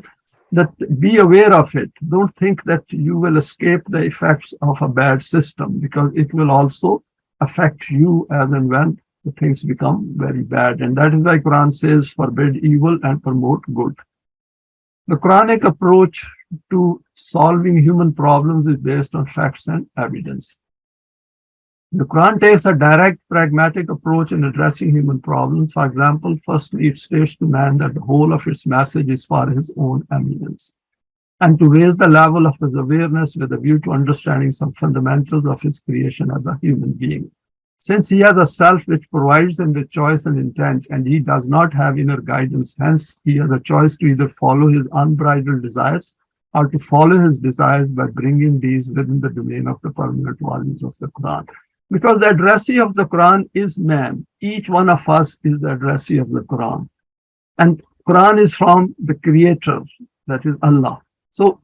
that be aware of it. Don't think that you will escape the effects of a bad system, because it will also affect you as and when the things become very bad. And that is why Quran says, forbid evil and promote good. The Quranic approach to solving human problems is based on facts and evidence. The Quran takes a direct, pragmatic approach in addressing human problems. For example, firstly, it states to man that the whole of its message is for his own eminence, and to raise the level of his awareness with a view to understanding some fundamentals of his creation as a human being. Since he has a self which provides him with choice and intent, and he does not have inner guidance, hence he has a choice to either follow his unbridled desires or to follow his desires by bringing these within the domain of the permanent values of the Quran. Because the addressee of the Quran is man. Each one of us is the addressee of the Quran. And Quran is from the creator, that is Allah. So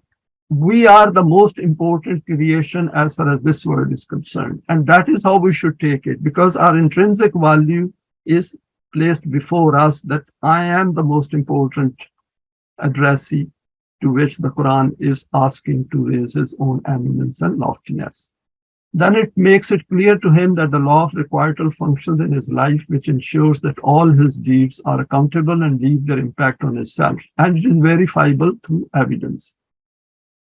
we are the most important creation as far as this world is concerned. And that is how we should take it, because our intrinsic value is placed before us, that I am the most important addressee to which the Quran is asking to raise his own eminence and loftiness. Then it makes it clear to him that the law of requital functions in his life, which ensures that all his deeds are accountable and leave their impact on himself, and it is verifiable through evidence.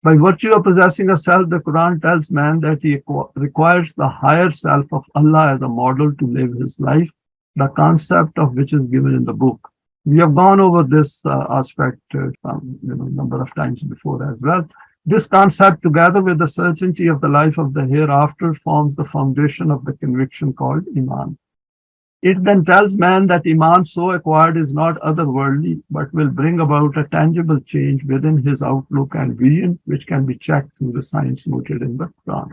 By virtue of possessing a self, the Quran tells man that he requires the higher self of Allah as a model to live his life, the concept of which is given in the book. We have gone over this aspect number of times before as well. This concept, together with the certainty of the life of the hereafter, forms the foundation of the conviction called Iman. It then tells man that Iman so acquired is not otherworldly, but will bring about a tangible change within his outlook and vision, which can be checked through the signs noted in the Quran.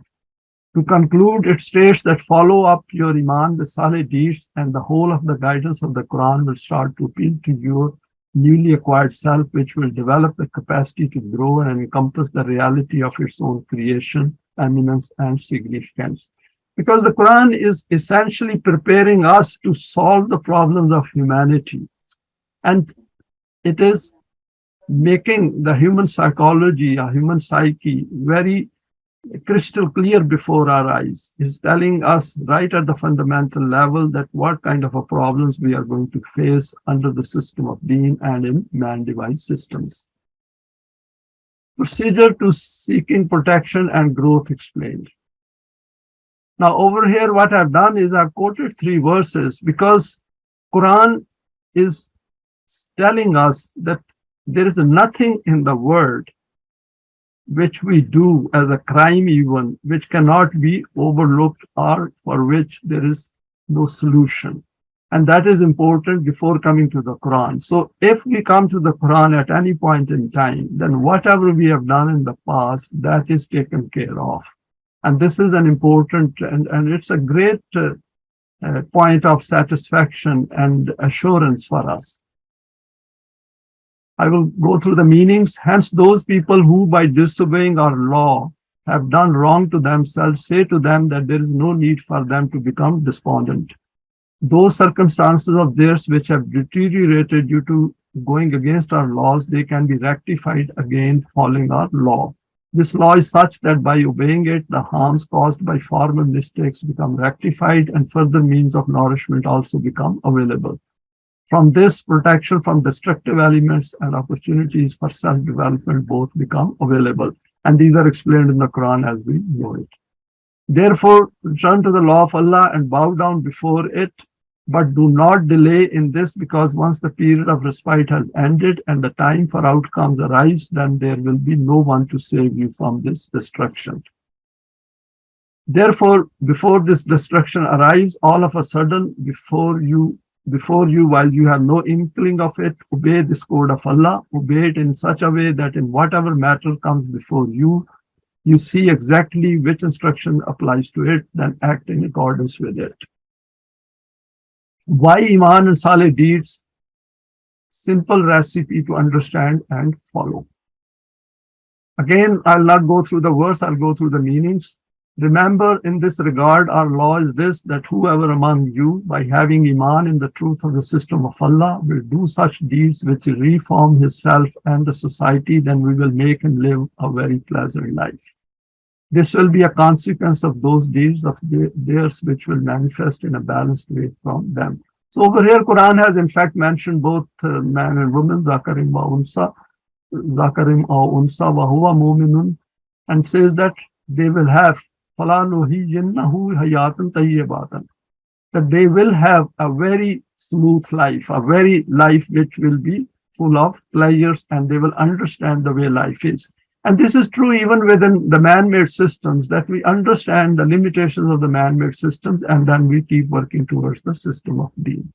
To conclude, it states that follow up your Iman with solid deeds, and the whole of the guidance of the Quran will start to appeal to your newly acquired self, which will develop the capacity to grow and encompass the reality of its own creation, eminence, and significance. Because the Quran is essentially preparing us to solve the problems of humanity. And it is making the human psychology, a human psyche, very crystal clear before our eyes. Is telling us right at the fundamental level that what kind of problems we are going to face under the system of being and in man-device systems. Procedure to seeking protection and growth explained. Now over here, what I've done is I've quoted 3 verses, because Quran is telling us that there is nothing in the world which we do as a crime even, which cannot be overlooked or for which there is no solution. And that is important before coming to the Quran. So if we come to the Quran at any point in time, then whatever we have done in the past, that is taken care of. And this is an important, and it's a great point of satisfaction and assurance for us. I will go through the meanings. Hence, those people who by disobeying our law have done wrong to themselves, say to them that there is no need for them to become despondent. Those circumstances of theirs which have deteriorated due to going against our laws, they can be rectified again following our law. This law is such that by obeying it, the harms caused by former mistakes become rectified and further means of nourishment also become available. From this, protection from destructive elements and opportunities for self-development both become available. And these are explained in the Quran as we know it. Therefore, return to the law of Allah and bow down before it, but do not delay in this, because once the period of respite has ended and the time for outcomes arrives, then there will be no one to save you from this destruction. Therefore, before this destruction arrives, all of a sudden, before you, while you have no inkling of it, obey this code of Allah, obey it in such a way that in whatever matter comes before you, you see exactly which instruction applies to it, then act in accordance with it. Why Iman and Saleh deeds? Simple recipe to understand and follow. Again, I'll not go through the verse, I'll go through the meanings. Remember, in this regard, our law is this, that whoever among you, by having Iman in the truth of the system of Allah, will do such deeds which reform himself and the society, then we will make him live a very pleasant life. This will be a consequence of those deeds of theirs which will manifest in a balanced way from them. So over here, Quran has in fact mentioned both man and woman, Zakarim wa Unsa wa huwa Momineen, and says that they will have that they will have a very smooth life, a very life which will be full of pleasures, and they will understand the way life is. And this is true even within the man-made systems, that we understand the limitations of the man-made systems, and then we keep working towards the system of being.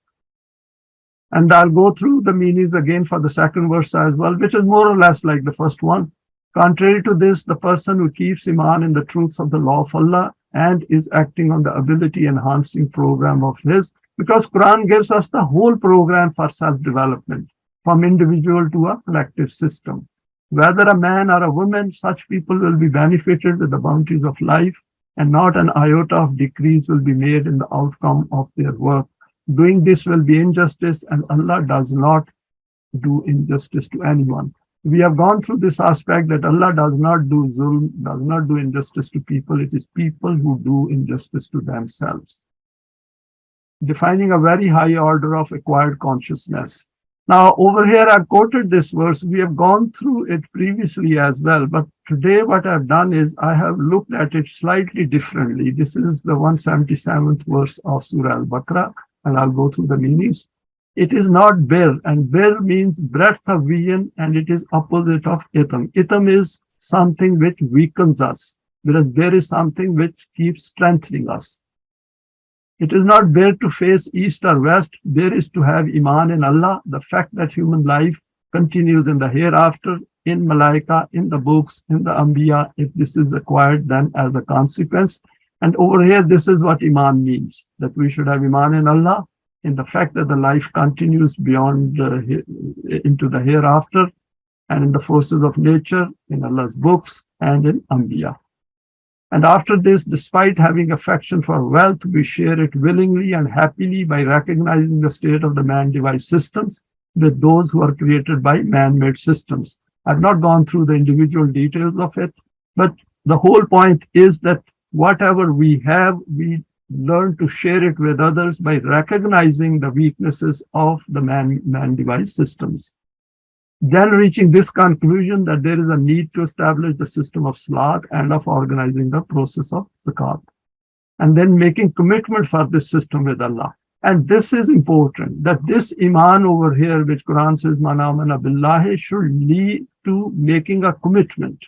And I'll go through the meanings again for the second verse as well, which is more or less like the first one. Contrary to this, the person who keeps Iman in the truths of the law of Allah and is acting on the ability enhancing program of his, because Quran gives us the whole program for self-development, from individual to a collective system. Whether a man or a woman, such people will be benefited with the bounties of life, and not an iota of decrease will be made in the outcome of their work. Doing this will be injustice, and Allah does not do injustice to anyone. We have gone through this aspect that Allah does not do zulm, does not do injustice to people. It is people who do injustice to themselves. Defining a very high order of acquired consciousness. Now, over here, I've quoted this verse. We have gone through it previously as well, but today what I've done is I have looked at it slightly differently. This is the 177th verse of Surah Al-Baqarah, and I'll go through the meanings. It is not bir, and bir means breadth of vision, and it is opposite of itham. Itham is something which weakens us, whereas bir is something which keeps strengthening us. It is not bir to face east or west. Bir is to have Iman in Allah, the fact that human life continues in the hereafter, in Malaika, in the books, in the Anbiya. If this is acquired, then as a consequence. And over here, this is what Iman means, that we should have Iman in Allah, in the fact that the life continues beyond into the hereafter, and in the forces of nature, in Allah's books, and in Anbiya. And after this, despite having affection for wealth, we share it willingly and happily by recognizing the state of the man-devised systems with those who are created by man-made systems. I've not gone through the individual details of it, but the whole point is that whatever we have, we learn to share it with others by recognizing the weaknesses of the man-devised systems. Then reaching this conclusion that there is a need to establish the system of salat and of organizing the process of zakat. And then making commitment for this system with Allah. And this is important, that this Iman over here, which Quran says, Man amana billahi, should lead to making a commitment.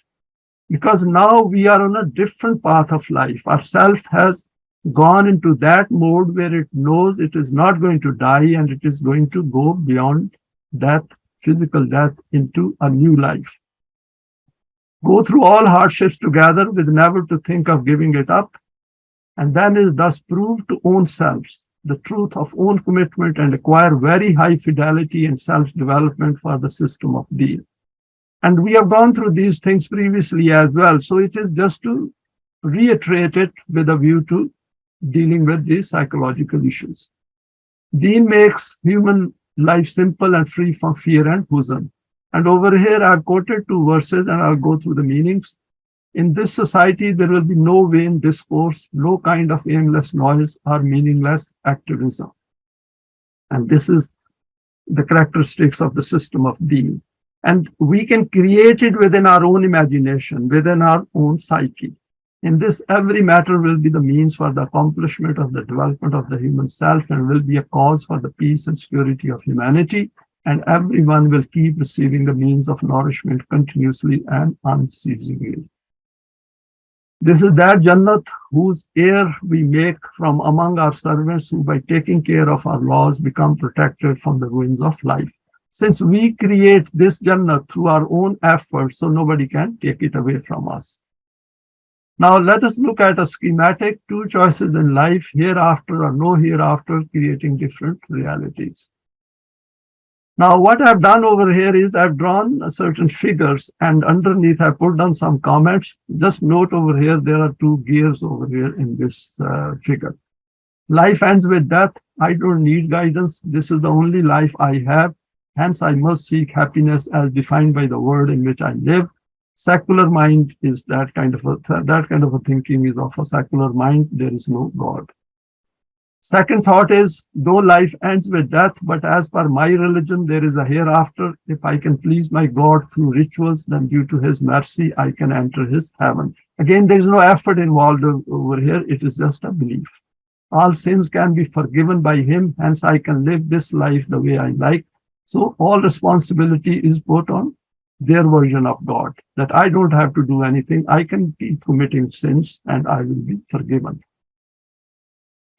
Because now we are on a different path of life. Our self has gone into that mode where it knows it is not going to die, and it is going to go beyond death, physical death, into a new life. Go through all hardships together with never to think of giving it up, and then is thus proved to own selves the truth of own commitment and acquire very high fidelity and self-development for the system of deen. And we have gone through these things previously as well. So it is just to reiterate it with a view to dealing with these psychological issues. Deen makes human life simple and free from fear and huzn. And over here, I've quoted two verses and I'll go through the meanings. In this society, there will be no vain discourse, no kind of aimless noise or meaningless activism. And this is the characteristics of the system of being. And we can create it within our own imagination, within our own psyche. In this, every matter will be the means for the accomplishment of the development of the human self and will be a cause for the peace and security of humanity. And everyone will keep receiving the means of nourishment continuously and unceasingly. This is that Jannat whose heir we make from among our servants who by taking care of our laws become protected from the ruins of life. Since we create this Jannat through our own efforts, so nobody can take it away from us. Now let us look at a schematic, two choices in life, hereafter or no hereafter, creating different realities. Now, what I've done over here is I've drawn certain figures and underneath I put down some comments. Just note over here, there are two gears over here in this figure. Life ends with death. I don't need guidance. This is the only life I have. Hence, I must seek happiness as defined by the world in which I live. Secular mind is that kind of a thinking is of a secular mind. There is no God. Second thought is, though life ends with death, but as per my religion, there is a hereafter. If I can please my God through rituals, then due to his mercy, I can enter his heaven. Again, there is no effort involved over here. It is just a belief. All sins can be forgiven by him. Hence, I can live this life the way I like. So all responsibility is put on their version of God, that I don't have to do anything. I can keep committing sins and I will be forgiven,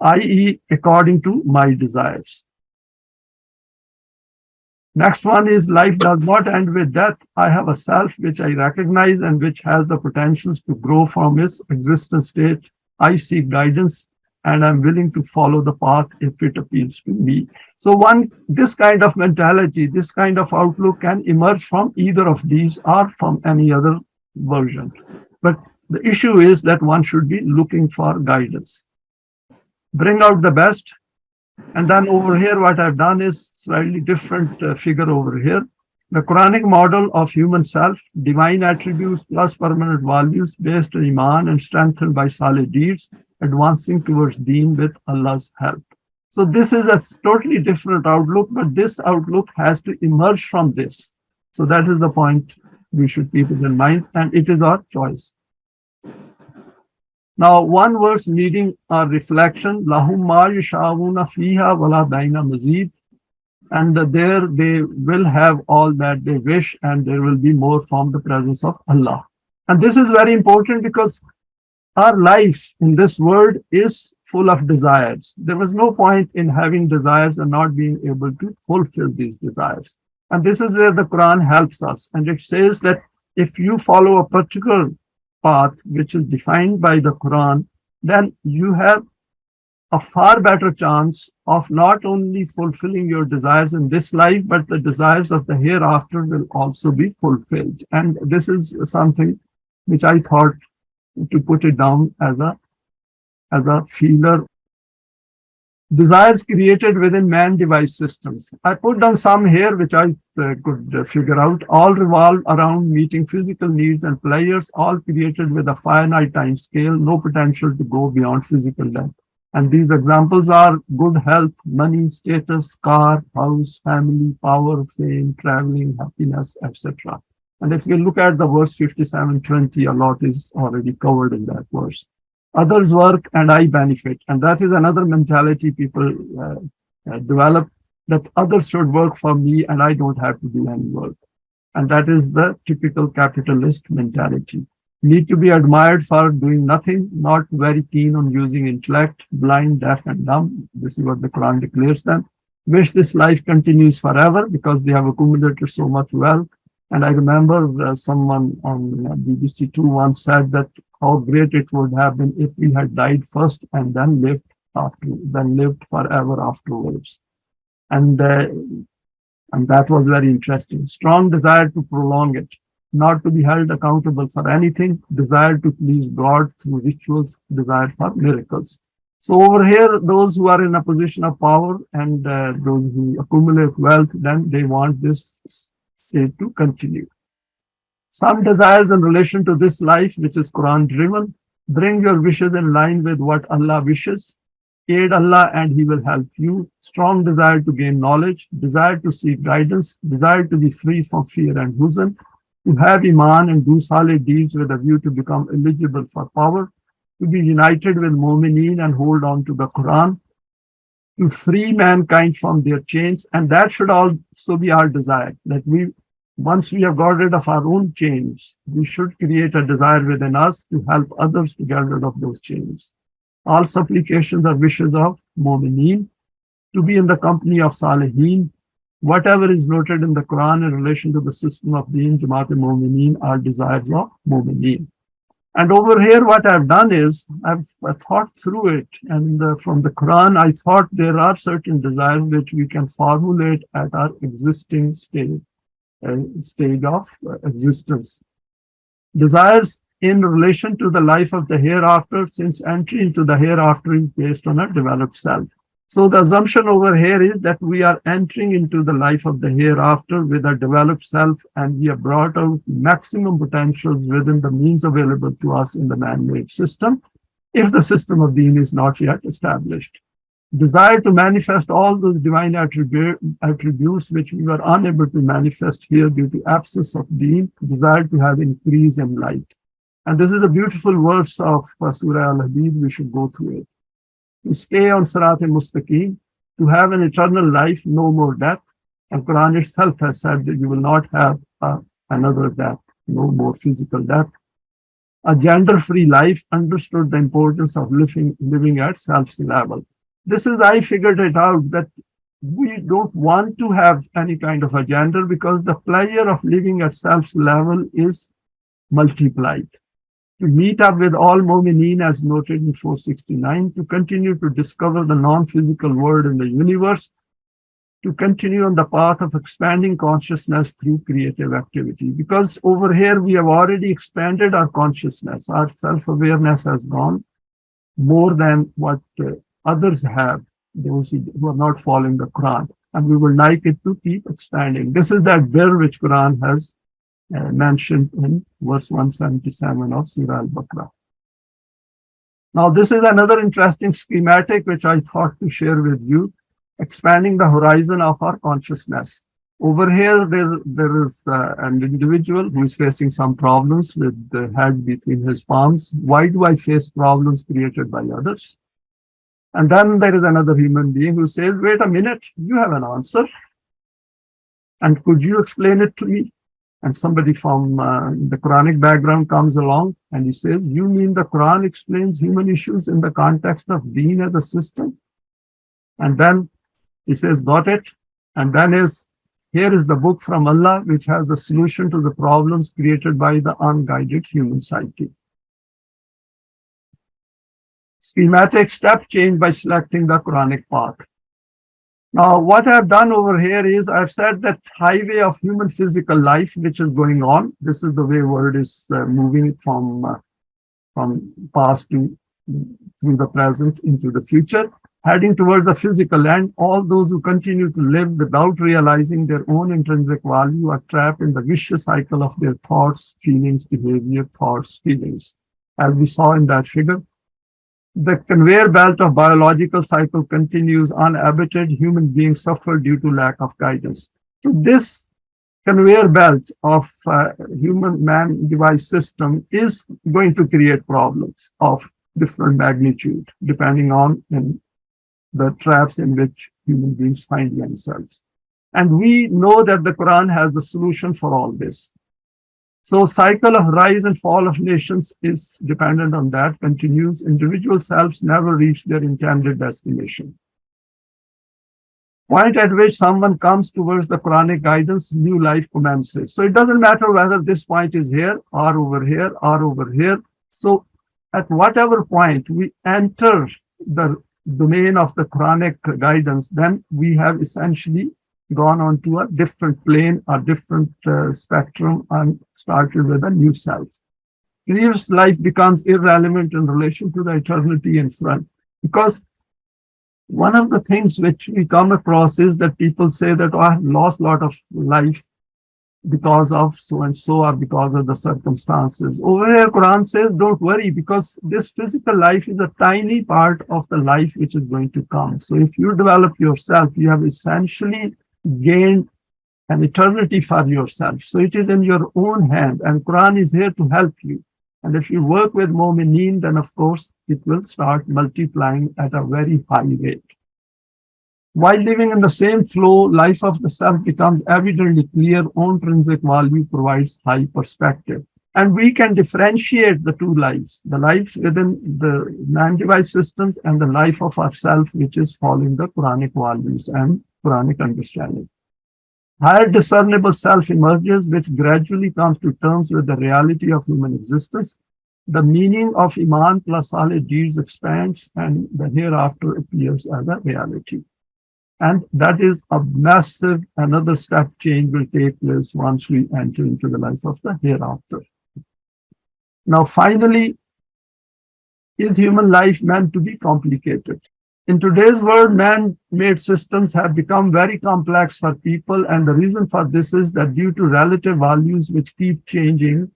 i.e., according to my desires. Next one is life does not end with death. I have a self which I recognize and which has the potentials to grow from its existent state. I seek guidance and I'm willing to follow the path if it appeals to me. So this kind of mentality, this kind of outlook can emerge from either of these or from any other version. But the issue is that one should be looking for guidance. Bring out the best. And then over here, what I've done is slightly different figure over here. The Quranic model of human self, divine attributes plus permanent values based on Iman and strengthened by solid deeds, advancing towards Deen with Allah's help. So this is a totally different outlook, but this outlook has to emerge from this. So that is the point we should keep it in mind, and it is our choice. Now, one verse needing a reflection, Lahum ma yasha'una fiha wala daina mazid. And there they will have all that they wish, and there will be more from the presence of Allah. And this is very important because our life in this world is full of desires. There was no point in having desires and not being able to fulfill these desires. And this is where the Quran helps us. And it says that if you follow a particular path which is defined by the Quran, then you have a far better chance of not only fulfilling your desires in this life, but the desires of the hereafter will also be fulfilled. And this is something which I thought to put it down as a feeler. Desires created within man-device systems. I put down some here which I could figure out. All revolve around meeting physical needs and pleasures, all created with a finite time scale, no potential to go beyond physical death. And these examples are good health, money, status, car, house, family, power, fame, traveling, happiness, etc. And if we look at the verse 57:20, a lot is already covered in that verse. Others work and I benefit. And that is another mentality people develop, that others should work for me and I don't have to do any work. And that is the typical capitalist mentality. Need to be admired for doing nothing, not very keen on using intellect, blind, deaf, and dumb. This is what the Quran declares them. Wish this life continues forever because they have accumulated so much wealth. And I remember someone on BBC Two once said that how great it would have been if we had died first and then lived forever afterwards. And that was very interesting. Strong desire to prolong it, not to be held accountable for anything, desire to please God through rituals, desire for miracles. So over here, those who are in a position of power and those who accumulate wealth, then they want this state to continue. Some desires in relation to this life, which is Quran driven. Bring your wishes in line with what Allah wishes. Aid Allah and He will help you. Strong desire to gain knowledge, desire to seek guidance, desire to be free from fear and huzn, to have Iman and do solid deeds with a view to become eligible for power, to be united with Momineen and hold on to the Quran, to free mankind from their chains. And that should also be our desire, that once we have got rid of our own chains, we should create a desire within us to help others to get rid of those chains. All supplications are wishes of Momineen, to be in the company of Salihin. Whatever is noted in the Quran in relation to the system of Deen, Jamaat-e-Momineen, are desires of Momineen. And over here, what I've done is I've thought through it. And from the Quran, I thought there are certain desires which we can formulate at our existing stage of existence. Desires in relation to the life of the hereafter, since entry into the hereafter is based on a developed self. So the assumption over here is that we are entering into the life of the hereafter with a developed self, and we have brought out maximum potentials within the means available to us in the man-made system, if the system of Deen is not yet established. Desire to manifest all those divine attributes which we were unable to manifest here due to absence of Deen, desire to have increase in light. And this is a beautiful verse of Surah Al-Hadid. We should go through it. To stay on Sirat-e-Mustaqim, to have an eternal life, no more death. And Quran itself has said that you will not have another death, no more physical death. A gender-free life, understood the importance of living at self's level. This is, I figured it out, that we don't want to have any kind of a gender because the pleasure of living at self's level is multiplied. To meet up with all Momineen as noted in 469, to continue to discover the non-physical world in the universe, to continue on the path of expanding consciousness through creative activity. Because over here we have already expanded our consciousness, our self-awareness has gone more than what others have, those who are not following the Quran. And we would like it to keep expanding. This is that bir which Quran has mentioned in verse 177 of Surah Al-Baqarah. Now, this is another interesting schematic which I thought to share with you, expanding the horizon of our consciousness. Over here, there is an individual who is facing some problems with the head between his palms. Why do I face problems created by others? And then there is another human being who says, wait a minute, you have an answer. And could you explain it to me? And somebody from the Quranic background comes along and he says, you mean the Quran explains human issues in the context of Deen as a system? And then he says, got it. And then here is the book from Allah, which has a solution to the problems created by the unguided human psyche. Schematic step change by selecting the Quranic path. Now, what I've done over here is I've said that highway of human physical life, which is going on. This is the way world is moving from past to through the present into the future, heading towards the physical end. All those who continue to live without realizing their own intrinsic value are trapped in the vicious cycle of their thoughts, feelings, behavior, thoughts, feelings. As we saw in that figure, the conveyor belt of biological cycle continues unabated. Human beings suffer due to lack of guidance. So this conveyor belt of human man-device system is going to create problems of different magnitude, depending on the traps in which human beings find themselves. And we know that the Quran has the solution for all this. So cycle of rise and fall of nations is dependent on that, continues. Individual selves never reach their intended destination. Point at which someone comes towards the Quranic guidance, new life commences. So it doesn't matter whether this point is here or over here or over here. So at whatever point we enter the domain of the Quranic guidance, then we have essentially gone on to a different plane, a different spectrum, and started with a new self. Previous life becomes irrelevant in relation to the eternity in front. Because one of the things which we come across is that people say that, oh, I have lost a lot of life because of so and so or because of the circumstances. Over here, Quran says, don't worry, because this physical life is a tiny part of the life which is going to come. So if you develop yourself, you have essentially gained an eternity for yourself. So it is in your own hand, and Quran is here to help you. And if you work with Momineen, then of course it will start multiplying at a very high rate. While living in the same flow, life of the self becomes evidently clear. Intrinsic value provides high perspective. And we can differentiate the two lives, the life within the non-device systems and the life of ourself, which is following the Quranic values and Quranic understanding. Higher discernible self emerges, which gradually comes to terms with the reality of human existence. The meaning of Iman plus solid deeds expands, and the hereafter appears as a reality. And that is a massive, another step change will take place once we enter into the life of the hereafter. Now, finally, is human life meant to be complicated? In today's world, man-made systems have become very complex for people, and the reason for this is that due to relative values which keep changing,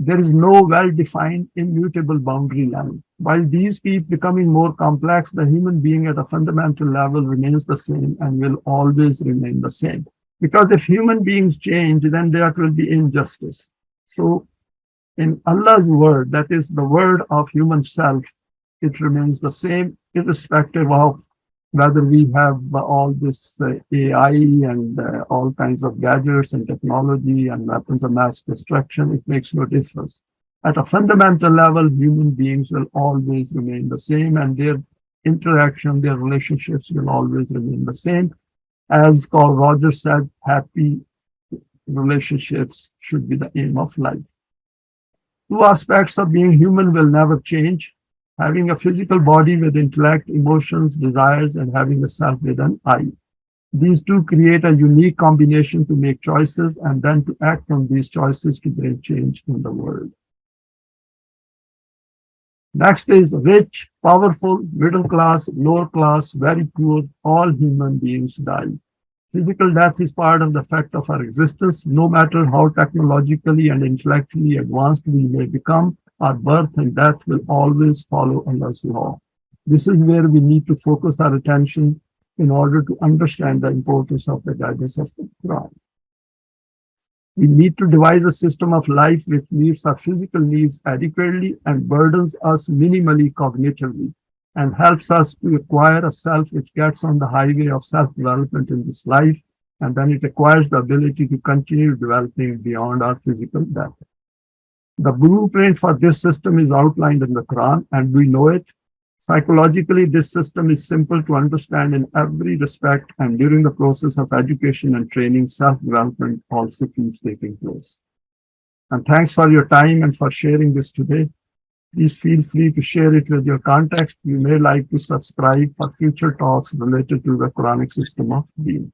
there is no well-defined immutable boundary line. While these keep becoming more complex, the human being at a fundamental level remains the same and will always remain the same. Because if human beings change, then there will be injustice. So in Allah's word, that is the word of human self, it remains the same, irrespective of whether we have all this AI and all kinds of gadgets and technology and weapons of mass destruction. It makes no difference. At a fundamental level, human beings will always remain the same, and their interaction, their relationships will always remain the same. As Carl Rogers said, happy relationships should be the aim of life. Two aspects of being human will never change: having a physical body with intellect, emotions, desires, and having a self with an I. These two create a unique combination to make choices and then to act on these choices to bring change in the world. Next is rich, powerful, middle class, lower class, very poor, all human beings die. Physical death is part of the fact of our existence. No matter how technologically and intellectually advanced we may become, our birth and death will always follow Allah's law. This is where we need to focus our attention in order to understand the importance of the guidance of the Quran. We need to devise a system of life which meets our physical needs adequately and burdens us minimally cognitively, and helps us to acquire a self which gets on the highway of self-development in this life, and then it acquires the ability to continue developing beyond our physical death. The blueprint for this system is outlined in the Quran, and we know it. Psychologically, this system is simple to understand in every respect, and during the process of education and training, self-development also keeps taking place. And thanks for your time and for sharing this today. Please feel free to share it with your contacts. You may like to subscribe for future talks related to the Quranic system of being.